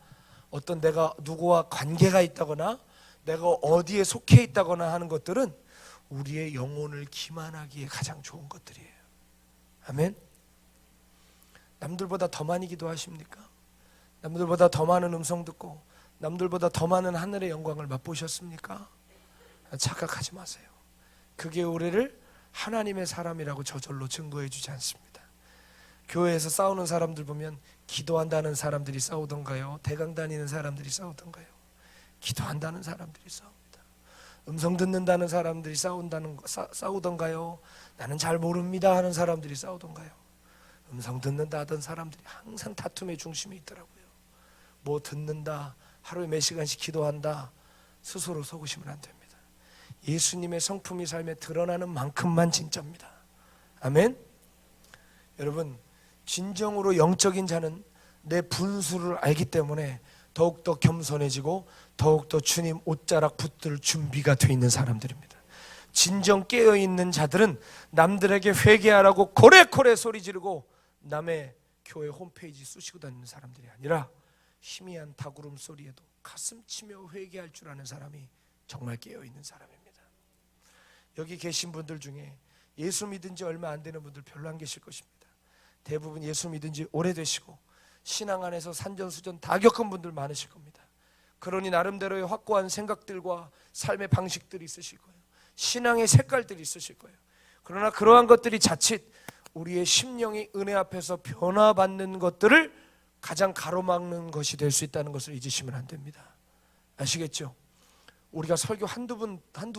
어떤 내가 누구와 관계가 있다거나 내가 어디에 속해 있다거나 하는 것들은 우리의 영혼을 기만하기에 가장 좋은 것들이에요. 아멘. 남들보다 더 많이 기도하십니까? 남들보다 더 많은 음성 듣고 남들보다 더 많은 하늘의 영광을 맛보셨습니까? 착각하지 마세요. 그게 우리를 하나님의 사람이라고 저절로 증거해 주지 않습니다. 교회에서 싸우는 사람들 보면 기도한다는 사람들이 싸우던가요? 대강 다니는 사람들이 싸우던가요? 기도한다는 사람들이 싸웁니다. 음성 듣는다는 사람들이 싸우던가요? 나는 잘 모릅니다 하는 사람들이 싸우던가요? 음성 듣는다 하던 사람들이 항상 다툼의 중심에 있더라고요. 뭐 듣는다, 하루에 몇 시간씩 기도한다, 스스로 속으시면 안 됩니다. 예수님의 성품이 삶에 드러나는 만큼만 진짜입니다. 아멘. 여러분, 진정으로 영적인 자는 내 분수를 알기 때문에 더욱더 겸손해지고 더욱더 주님 옷자락 붙들 준비가 돼 있는 사람들입니다. 진정 깨어있는 자들은 남들에게 회개하라고 고래고래 소리 지르고 남의 교회 홈페이지 쑤시고 다니는 사람들이 아니라 희미한 닭울음 소리에도 가슴 치며 회개할 줄 아는 사람이 정말 깨어있는 사람입니다. 여기 계신 분들 중에 예수 믿은 지 얼마 안 되는 분들 별로 안 계실 것입니다. 대부분 예수 믿은 지 오래되시고 신앙 안에서 산전수전 다 겪은 분들 많으실 겁니다. 그러니 나름대로의 확고한 생각들과 삶의 방식들이 있으실 거예요. 신앙의 색깔들이 있으실 거예요. 그러나 그러한 것들이 자칫 우리의 심령이 은혜 앞에서 변화받는 것들을 가장 가로막는 것이 될 수 있다는 것을 잊으시면 안 됩니다. 아시겠죠? 우리가 설교 한두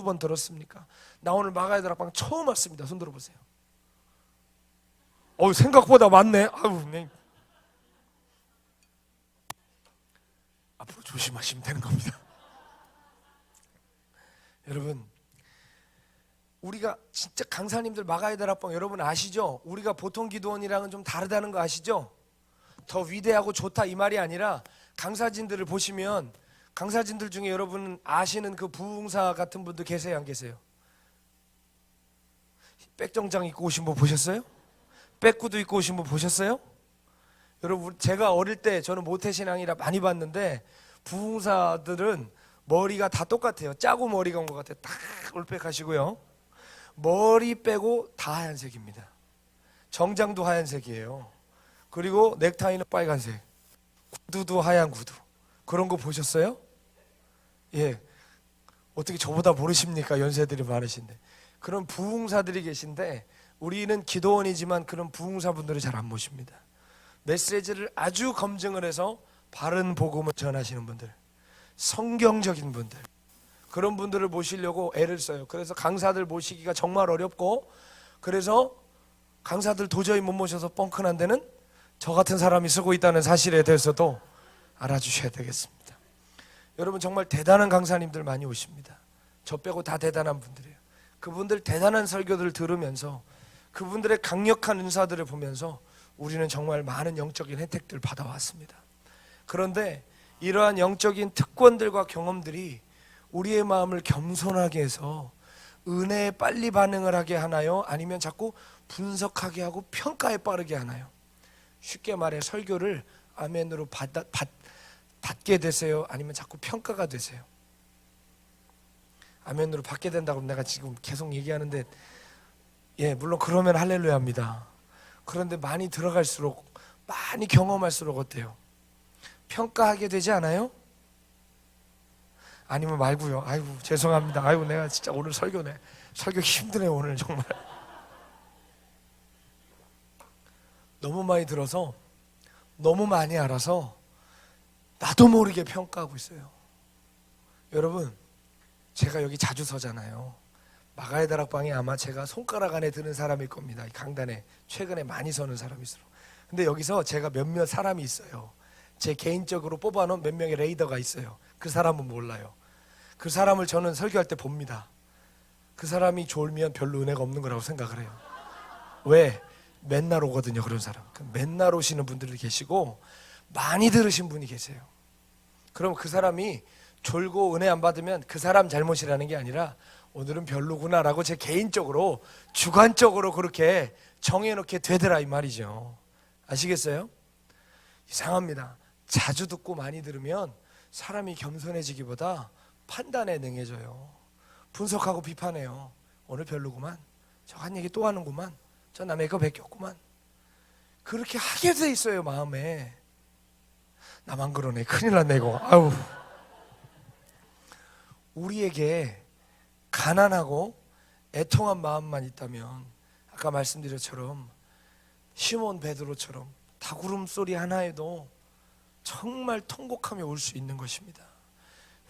번 들었습니까? 나 오늘 마가의 다락방 처음 왔습니다. 손 들어보세요. 생각보다 많네. 네. 앞으로 조심하시면 되는 겁니다. 여러분, 우리가 진짜 강사님들 마가의 다락방 여러분 아시죠? 우리가 보통 기도원이랑은 좀 다르다는 거 아시죠? 더 위대하고 좋다 이 말이 아니라 강사진들을 보시면 강사진들 중에 여러분 아시는 그 부흥사 같은 분들 계세요, 안 계세요? 백정장 입고 오신 분 보셨어요? 백구두 입고 오신 분 보셨어요? 여러분, 제가 어릴 때 저는 모태신앙이라 많이 봤는데 부흥사들은 머리가 다 똑같아요. 짜고 머리가 온 것 같아요. 딱 올백하시고요. 머리 빼고 다 하얀색입니다. 정장도 하얀색이에요. 그리고 넥타이는 빨간색, 구두도 하얀 구두. 그런 거 보셨어요? 예. 어떻게 저보다 모르십니까? 연세들이 많으신데. 그런 부흥사들이 계신데 우리는 기도원이지만 그런 부흥사분들을 잘 안 모십니다. 메시지를 아주 검증을 해서 바른 복음을 전하시는 분들, 성경적인 분들, 그런 분들을 모시려고 애를 써요. 그래서 강사들 모시기가 정말 어렵고, 그래서 강사들 도저히 못 모셔서 뻥큰한 데는 저 같은 사람이 쓰고 있다는 사실에 대해서도 알아주셔야 되겠습니다. 여러분, 정말 대단한 강사님들 많이 오십니다. 저 빼고 다 대단한 분들이에요. 그분들 대단한 설교들을 들으면서, 그분들의 강력한 은사들을 보면서 우리는 정말 많은 영적인 혜택들을 받아왔습니다. 그런데 이러한 영적인 특권들과 경험들이 우리의 마음을 겸손하게 해서 은혜에 빨리 반응을 하게 하나요? 아니면 자꾸 분석하게 하고 평가에 빠르게 하나요? 쉽게 말해 설교를 아멘으로 받게 되세요? 아니면 자꾸 평가가 되세요? 아멘으로 받게 된다고 내가 지금 계속 얘기하는데, 물론 그러면 할렐루야입니다. 그런데 많이 들어갈수록, 많이 경험할수록 어때요? 평가하게 되지 않아요? 아니면 말고요. 아이고 죄송합니다. 아이고 내가 진짜 오늘 설교 힘드네 오늘 정말. 너무 많이 들어서, 너무 많이 알아서 나도 모르게 평가하고 있어요. 여러분, 제가 여기 자주 서잖아요. 마가의 다락방에 아마 제가 손가락 안에 드는 사람일 겁니다. 강단에 최근에 많이 서는 사람이 있어요. 근데 여기서 제가 몇몇 사람이 있어요. 제 개인적으로 뽑아놓은 몇 명의 레이더가 있어요. 그 사람은 몰라요. 그 사람을 저는 설교할 때 봅니다. 그 사람이 졸면 별로 은혜가 없는 거라고 생각을 해요. 왜? 맨날 오거든요. 그런 사람. 맨날 오시는 분들이 계시고 많이 들으신 분이 계세요. 그럼 그 사람이 졸고 은혜 안 받으면 그 사람 잘못이라는 게 아니라 오늘은 별로구나라고 제 개인적으로 주관적으로 그렇게 정해놓게 되더라 이 말이죠. 아시겠어요? 이상합니다. 자주 듣고 많이 들으면 사람이 겸손해지기보다 판단에 능해져요. 분석하고 비판해요. 오늘 별로구만. 저 한 얘기 또 하는구만. 저 남의 거 베꼈구만. 그렇게 하게 돼 있어요 마음에. 나만 그러네. 큰일 났네 이거. 아우. 우리에게 가난하고 애통한 마음만 있다면 아까 말씀드린 것처럼 시몬 베드로처럼 닭울음 소리 하나에도 정말 통곡함이 올 수 있는 것입니다.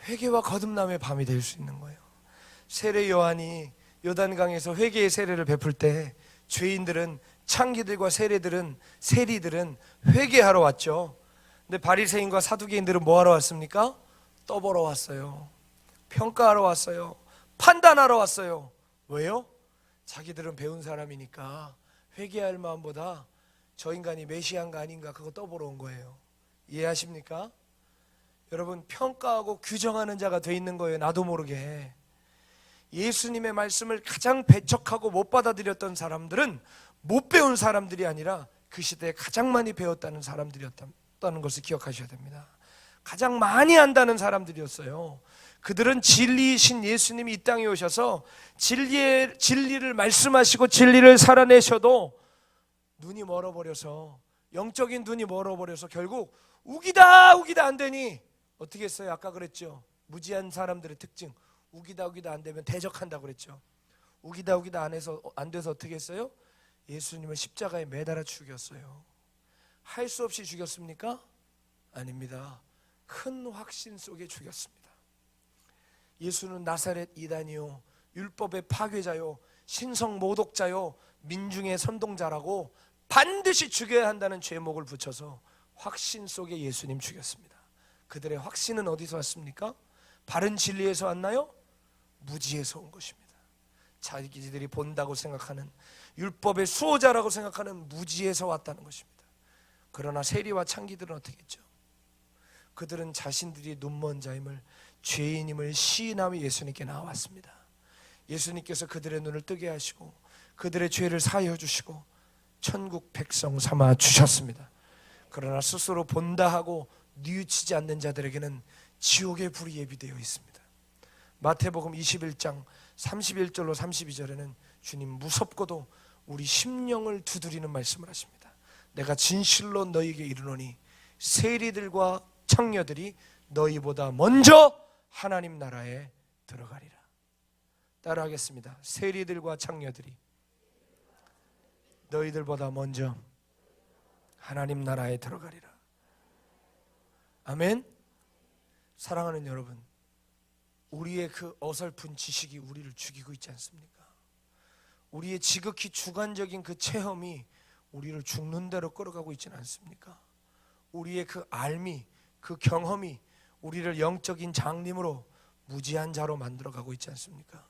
회개와 거듭남의 밤이 될 수 있는 거예요. 세례 요한이 요단강에서 회개의 세례를 베풀 때 죄인들은, 창기들과 세리들은 회개하러 왔죠. 근데 바리새인과 사두개인들은 뭐 하러 왔습니까? 떠보러 왔어요. 평가하러 왔어요. 판단하러 왔어요. 왜요? 자기들은 배운 사람이니까 회개할 마음보다 저 인간이 메시아인가 아닌가 그거 떠보러 온 거예요. 이해하십니까? 여러분, 평가하고 규정하는 자가 돼 있는 거예요. 나도 모르게. 예수님의 말씀을 가장 배척하고 못 받아들였던 사람들은 못 배운 사람들이 아니라 그 시대에 가장 많이 배웠다는 사람들이었다는 것을 기억하셔야 됩니다. 가장 많이 안다는 사람들이었어요. 그들은 진리이신 예수님이 이 땅에 오셔서 진리를 말씀하시고 진리를 살아내셔도 눈이 멀어버려서, 영적인 눈이 멀어버려서 결국 우기다 안 되니 어떻게 했어요? 아까 그랬죠. 무지한 사람들의 특징, 우기다 안 되면 대적한다고 그랬죠. 우기다 안 돼서 어떻게 했어요? 예수님을 십자가에 매달아 죽였어요. 할 수 없이 죽였습니까? 아닙니다. 큰 확신 속에 죽였습니다. 예수는 나사렛 이단이요, 율법의 파괴자요, 신성 모독자요, 민중의 선동자라고 반드시 죽여야 한다는 제목을 붙여서 확신 속에 예수님 죽였습니다. 그들의 확신은 어디서 왔습니까? 바른 진리에서 왔나요? 무지에서 온 것입니다. 자기들이 본다고 생각하는, 율법의 수호자라고 생각하는 무지에서 왔다는 것입니다. 그러나 세리와 창기들은 어떻게 했죠? 그들은 자신들이 눈먼 자임을, 죄인임을 시인하며 예수님께 나왔습니다. 예수님께서 그들의 눈을 뜨게 하시고 그들의 죄를 사하여 주시고 천국 백성 삼아 주셨습니다. 그러나 스스로 본다 하고 뉘우치지 않는 자들에게는 지옥의 불이 예비되어 있습니다. 마태복음 21장 31절로 32절에는 주님 무섭고도 우리 심령을 두드리는 말씀을 하십니다. 내가 진실로 너희에게 이르노니 세리들과 창녀들이 너희보다 먼저 하나님 나라에 들어가리라. 따라하겠습니다. 세리들과 창녀들이 너희들보다 먼저 하나님 나라에 들어가리라. 아멘. 사랑하는 여러분, 우리의 그 어설픈 지식이 우리를 죽이고 있지 않습니까? 우리의 지극히 주관적인 그 체험이 우리를 죽는 대로 끌어가고 있지는 않습니까? 우리의 그 알미, 그 경험이 우리를 영적인 장님으로 무지한 자로 만들어가고 있지 않습니까?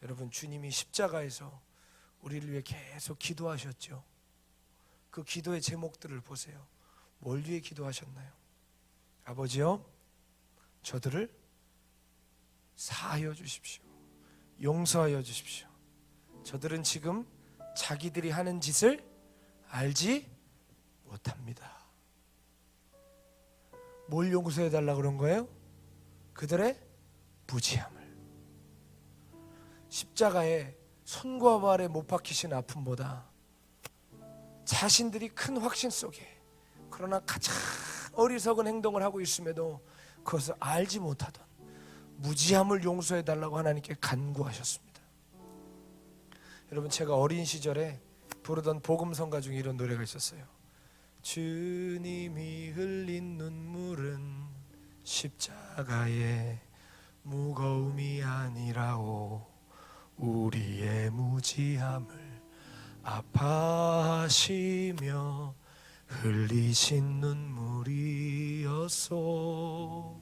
여러분, 주님이 십자가에서 우리를 위해 계속 기도하셨죠. 그 기도의 제목들을 보세요. 뭘 위해 기도하셨나요? 아버지여, 저들을 사하여 주십시오. 용서하여 주십시오. 저들은 지금 자기들이 하는 짓을 알지 못합니다. 뭘 용서해 달라고 그런 거예요? 그들의 무지함을. 십자가에 손과 발에 못 박히신 아픔보다 자신들이 큰 확신 속에, 그러나 가장 어리석은 행동을 하고 있음에도 그것을 알지 못하던 무지함을 용서해 달라고 하나님께 간구하셨습니다. 여러분, 제가 어린 시절에 부르던 복음성가 중에 이런 노래가 있었어요. 주님이 흘린 눈물은 십자가의 무거움이 아니라오, 우리의 무지함을 아파하시며 흘리신 눈물이었소.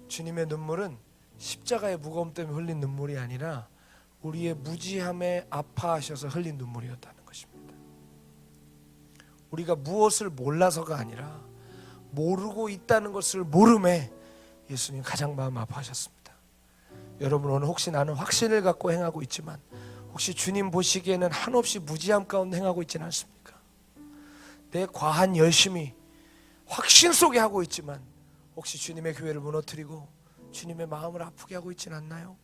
주님의 눈물은 십자가의 무거움 때문에 흘린 눈물이 아니라 우리의 무지함에 아파하셔서 흘린 눈물이었다는 것입니다. 우리가 무엇을 몰라서가 아니라 모르고 있다는 것을 모름에 예수님 가장 마음 아파하셨습니다. 여러분, 오늘 혹시 나는 확신을 갖고 행하고 있지만 혹시 주님 보시기에는 한없이 무지함 가운데 행하고 있지는 않습니까? 내 과한 열심이 확신 속에 하고 있지만 혹시 주님의 교회를 무너뜨리고 주님의 마음을 아프게 하고 있지는 않나요?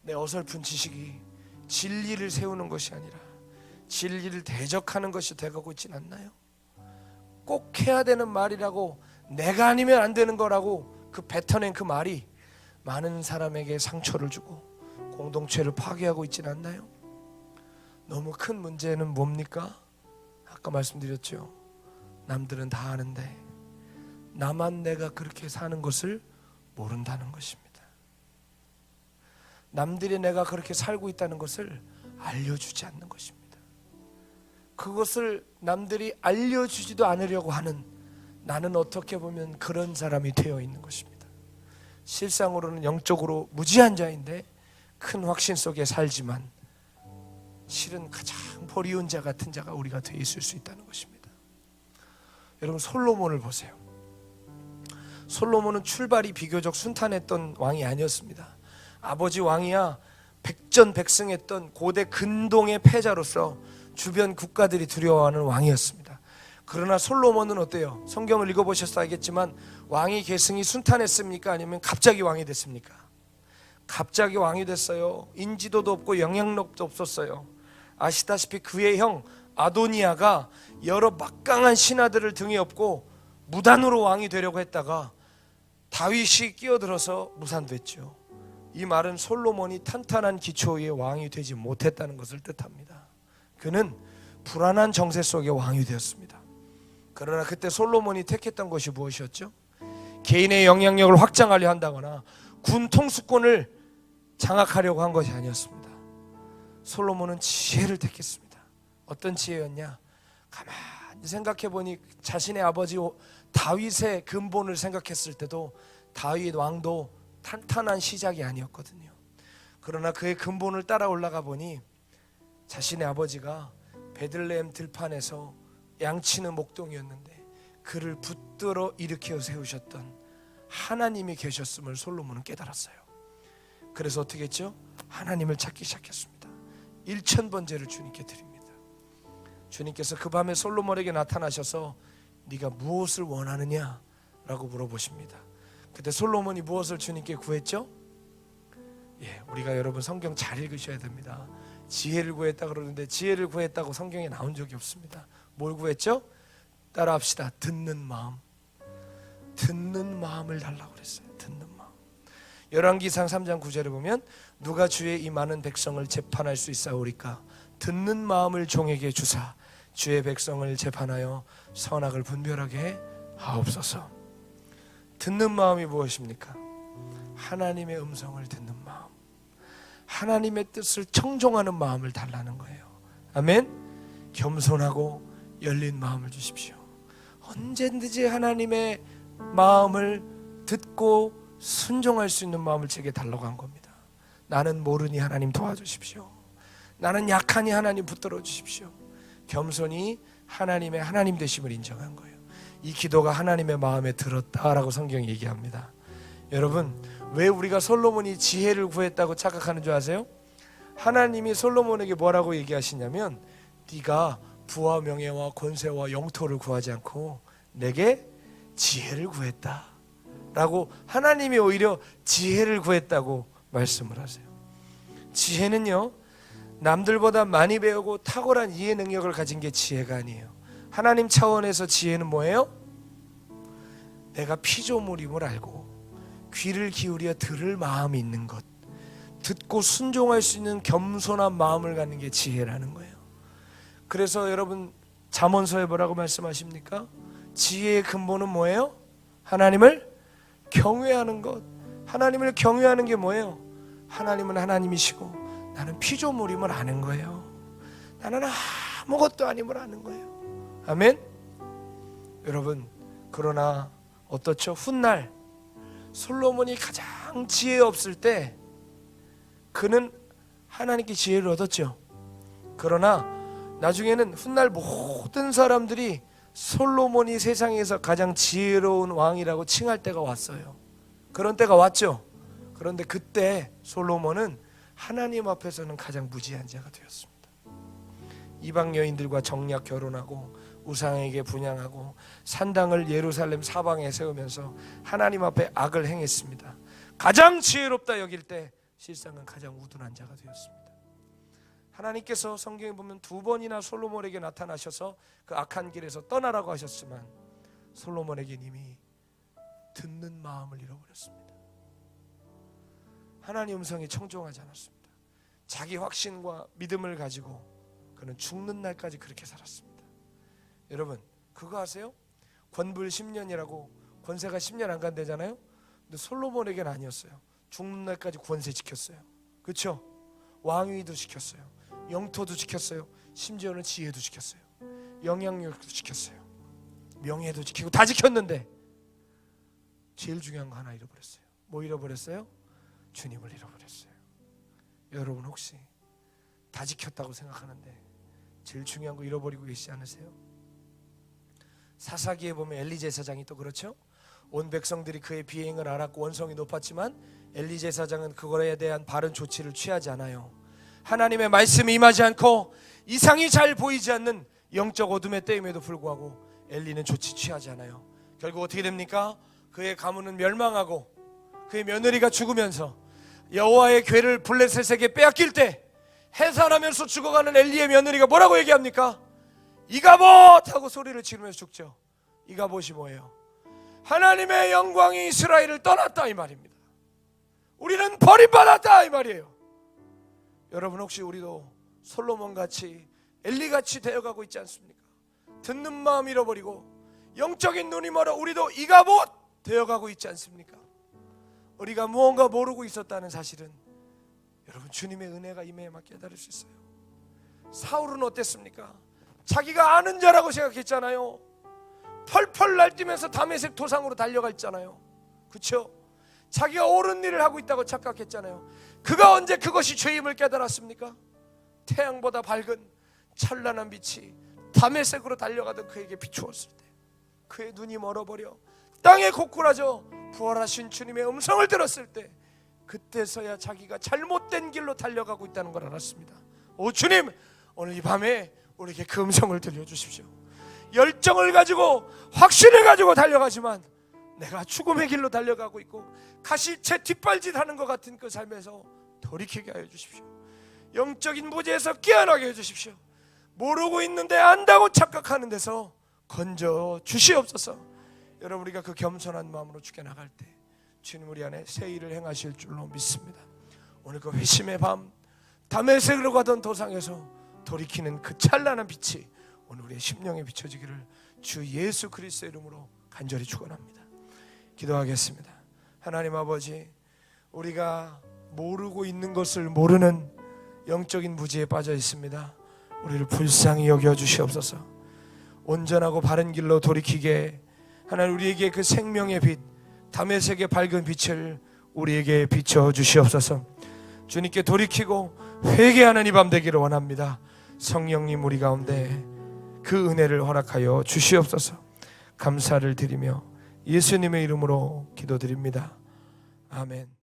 내 어설픈 지식이 진리를 세우는 것이 아니라 진리를 대적하는 것이 되고 있지는 않나요? 꼭 해야 되는 말이라고, 내가 아니면 안 되는 거라고 그 뱉어낸 그 말이 많은 사람에게 상처를 주고 공동체를 파괴하고 있지는 않나요? 너무 큰 문제는 뭡니까? 아까 말씀드렸죠. 남들은 다 아는데 나만 내가 그렇게 사는 것을 모른다는 것입니다. 남들이 내가 그렇게 살고 있다는 것을 알려주지 않는 것입니다. 그것을 남들이 알려주지도 않으려고 하는 나는 어떻게 보면 그런 사람이 되어 있는 것입니다. 실상으로는 영적으로 무지한 자인데 큰 확신 속에 살지만 실은 가장 버리운 자 같은 자가 우리가 되어 있을 수 있다는 것입니다. 여러분, 솔로몬을 보세요. 솔로몬은 출발이 비교적 순탄했던 왕이 아니었습니다. 아버지 왕이야 백전백승했던 고대 근동의 패자로서 주변 국가들이 두려워하는 왕이었습니다. 그러나 솔로몬은 어때요? 성경을 읽어보셔서 알겠지만 왕위 계승이 순탄했습니까? 아니면 갑자기 왕이 됐습니까? 갑자기 왕이 됐어요. 인지도도 없고 영향력도 없었어요. 아시다시피 그의 형 아도니아가 여러 막강한 신하들을 등에 업고 무단으로 왕이 되려고 했다가 다윗이 끼어들어서 무산됐죠. 이 말은 솔로몬이 탄탄한 기초 위에 왕이 되지 못했다는 것을 뜻합니다. 그는 불안한 정세 속에 왕이 되었습니다. 그러나 그때 솔로몬이 택했던 것이 무엇이었죠? 개인의 영향력을 확장하려 한다거나 군 통수권을 장악하려고 한 것이 아니었습니다. 솔로몬은 지혜를 택했습니다. 어떤 지혜였냐? 가만히 생각해 보니 자신의 아버지 다윗의 근본을 생각했을 때도 다윗 왕도 탄탄한 시작이 아니었거든요. 그러나 그의 근본을 따라 올라가 보니 자신의 아버지가 베들레헴 들판에서 양치는 목동이었는데 그를 붙들어 일으켜 세우셨던 하나님이 계셨음을 솔로몬은 깨달았어요. 그래서 어떻게 했죠? 하나님을 찾기 시작했습니다. 1000번제를 주님께 드립니다. 주님께서 그 밤에 솔로몬에게 나타나셔서 네가 무엇을 원하느냐? 라고 물어보십니다. 그때 솔로몬이 무엇을 주님께 구했죠? 우리가 여러분 성경 잘 읽으셔야 됩니다. 지혜를 구했다 그러는데 지혜를 구했다고 성경에 나온 적이 없습니다. 뭘 구했죠? 따라합시다. 듣는 마음. 듣는 마음을 달라고 그랬어요. 듣는 마음. 열왕기상 3장 9절에 보면 누가 주의 이 많은 백성을 재판할 수 있사오리까? 듣는 마음을 종에게 주사 주의 백성을 재판하여 선악을 분별하게 하옵소서. 듣는 마음이 무엇입니까? 하나님의 음성을 듣는 마음, 하나님의 뜻을 청종하는 마음을 달라는 거예요. 아멘. 겸손하고 열린 마음을 주십시오. 언제든지 하나님의 마음을 듣고 순종할 수 있는 마음을 제게 달라고 한 겁니다. 나는 모르니 하나님 도와주십시오. 나는 약하니 하나님 붙들어 주십시오. 겸손히 하나님의 하나님 되심을 인정한 거예요. 이 기도가 하나님의 마음에 들었다라고 성경이 얘기합니다. 여러분, 왜 우리가 솔로몬이 지혜를 구했다고 착각하는 줄 아세요? 하나님이 솔로몬에게 뭐라고 얘기하시냐면, 네가 부와 명예와 권세와 영토를 구하지 않고 내게 지혜를 구했다 라고, 하나님이 오히려 지혜를 구했다고 말씀을 하세요. 지혜는요, 남들보다 많이 배우고 탁월한 이해 능력을 가진 게 지혜가 아니에요. 하나님 차원에서 지혜는 뭐예요? 내가 피조물임을 알고 귀를 기울여 들을 마음이 있는 것, 듣고 순종할 수 있는 겸손한 마음을 갖는 게 지혜라는 거예요. 그래서 여러분, 잠언서에 뭐라고 말씀하십니까? 지혜의 근본은 뭐예요? 하나님을 경외하는 것. 하나님을 경외하는 게 뭐예요? 하나님은 하나님이시고 나는 피조물임을 아는 거예요. 나는 아무것도 아님을 아는 거예요. 아멘. 여러분, 그러나 어떻죠? 훗날 솔로몬이 가장 지혜 없을 때 그는 하나님께 지혜를 얻었죠. 그러나 나중에는 훗날 모든 사람들이 솔로몬이 세상에서 가장 지혜로운 왕이라고 칭할 때가 왔어요. 그런 때가 왔죠. 그런데 그때 솔로몬은 하나님 앞에서는 가장 무지한 자가 되었습니다. 이방 여인들과 정략 결혼하고 우상에게 분향하고 산당을 예루살렘 사방에 세우면서 하나님 앞에 악을 행했습니다. 가장 지혜롭다 여길 때 실상은 가장 우둔한 자가 되었습니다. 하나님께서 성경에 보면 2번이나 솔로몬에게 나타나셔서 그 악한 길에서 떠나라고 하셨지만 솔로몬에게 이미 듣는 마음을 잃어버렸습니다. 하나님 음성에 청종하지 않았습니다. 자기 확신과 믿음을 가지고 그는 죽는 날까지 그렇게 살았습니다. 여러분, 그거 아세요? 권불 10년이라고 권세가 10년 안 간대잖아요. 근데 솔로몬에게는 아니었어요. 죽는 날까지 권세 지켰어요. 그렇죠? 왕위도 지켰어요. 영토도 지켰어요. 심지어는 지혜도 지켰어요. 영향력도 지켰어요. 명예도 지키고 다 지켰는데 제일 중요한 거 하나 잃어버렸어요. 뭐 잃어버렸어요? 주님을 잃어버렸어요. 여러분, 혹시 다 지켰다고 생각하는데 제일 중요한 거 잃어버리고 계시지 않으세요? 사사기에 보면 엘리 제사장이 또 그렇죠? 온 백성들이 그의 비행을 알았고 원성이 높았지만 엘리 제사장은 그거에 대한 바른 조치를 취하지 않아요. 하나님의 말씀이 임하지 않고 이상이 잘 보이지 않는 영적 어둠의 때임에도 불구하고 엘리는 조치 취하지 않아요. 결국 어떻게 됩니까? 그의 가문은 멸망하고 그의 며느리가 죽으면서 여호와의 궤를 블레셋에게 빼앗길 때 해산하면서 죽어가는 엘리의 며느리가 뭐라고 얘기합니까? 이가봇! 하고 소리를 지르면서 죽죠. 이가봇이 뭐예요? 하나님의 영광이 이스라엘을 떠났다 이 말입니다. 우리는 버림받았다 이 말이에요. 여러분, 혹시 우리도 솔로몬같이 엘리같이 되어가고 있지 않습니까? 듣는 마음 잃어버리고 영적인 눈이 멀어 우리도 이가봇 되어가고 있지 않습니까? 우리가 무언가 모르고 있었다는 사실은 여러분, 주님의 은혜가 임해야만 깨달을 수 있어요. 사울은 어땠습니까? 자기가 아는 자라고 생각했잖아요. 펄펄 날뛰면서 다메섹 도상으로 달려갔잖아요. 그렇죠? 자기가 옳은 일을 하고 있다고 착각했잖아요. 그가 언제 그것이 죄임을 깨달았습니까? 태양보다 밝은 찬란한 빛이 다메섹으로 달려가던 그에게 비추었을 때 그의 눈이 멀어버려 땅에 고꾸라져 부활하신 주님의 음성을 들었을 때 그때서야 자기가 잘못된 길로 달려가고 있다는 걸 알았습니다. 오 주님, 오늘 이 밤에 우리에게 그 음성을 들려주십시오. 열정을 가지고 확신을 가지고 달려가지만 내가 죽음의 길로 달려가고 있고 가시채 뒷발질하는 것 같은 그 삶에서 돌이키게 하여 주십시오. 영적인 무지에서 깨어나게 해주십시오. 모르고 있는데 안다고 착각하는 데서 건져 주시옵소서. 여러분, 우리가 그 겸손한 마음으로 주께 나갈 때 주님 우리 안에 새 일을 행하실 줄로 믿습니다. 오늘 그 회심의 밤 다메섹으로 가던 도상에서 돌이키는 그 찬란한 빛이 오늘 우리의 심령에 비춰지기를 주 예수 그리스도의 이름으로 간절히 축원합니다. 기도하겠습니다. 하나님 아버지, 우리가 모르고 있는 것을 모르는 영적인 무지에 빠져 있습니다. 우리를 불쌍히 여겨 주시옵소서. 온전하고 바른 길로 돌이키게 하나님, 우리에게 그 생명의 빛, 다메섹의 밝은 빛을 우리에게 비춰 주시옵소서. 주님께 돌이키고 회개하는 이 밤 되기를 원합니다. 성령님, 우리 가운데 그 은혜를 허락하여 주시옵소서. 감사를 드리며 예수님의 이름으로 기도드립니다. 아멘.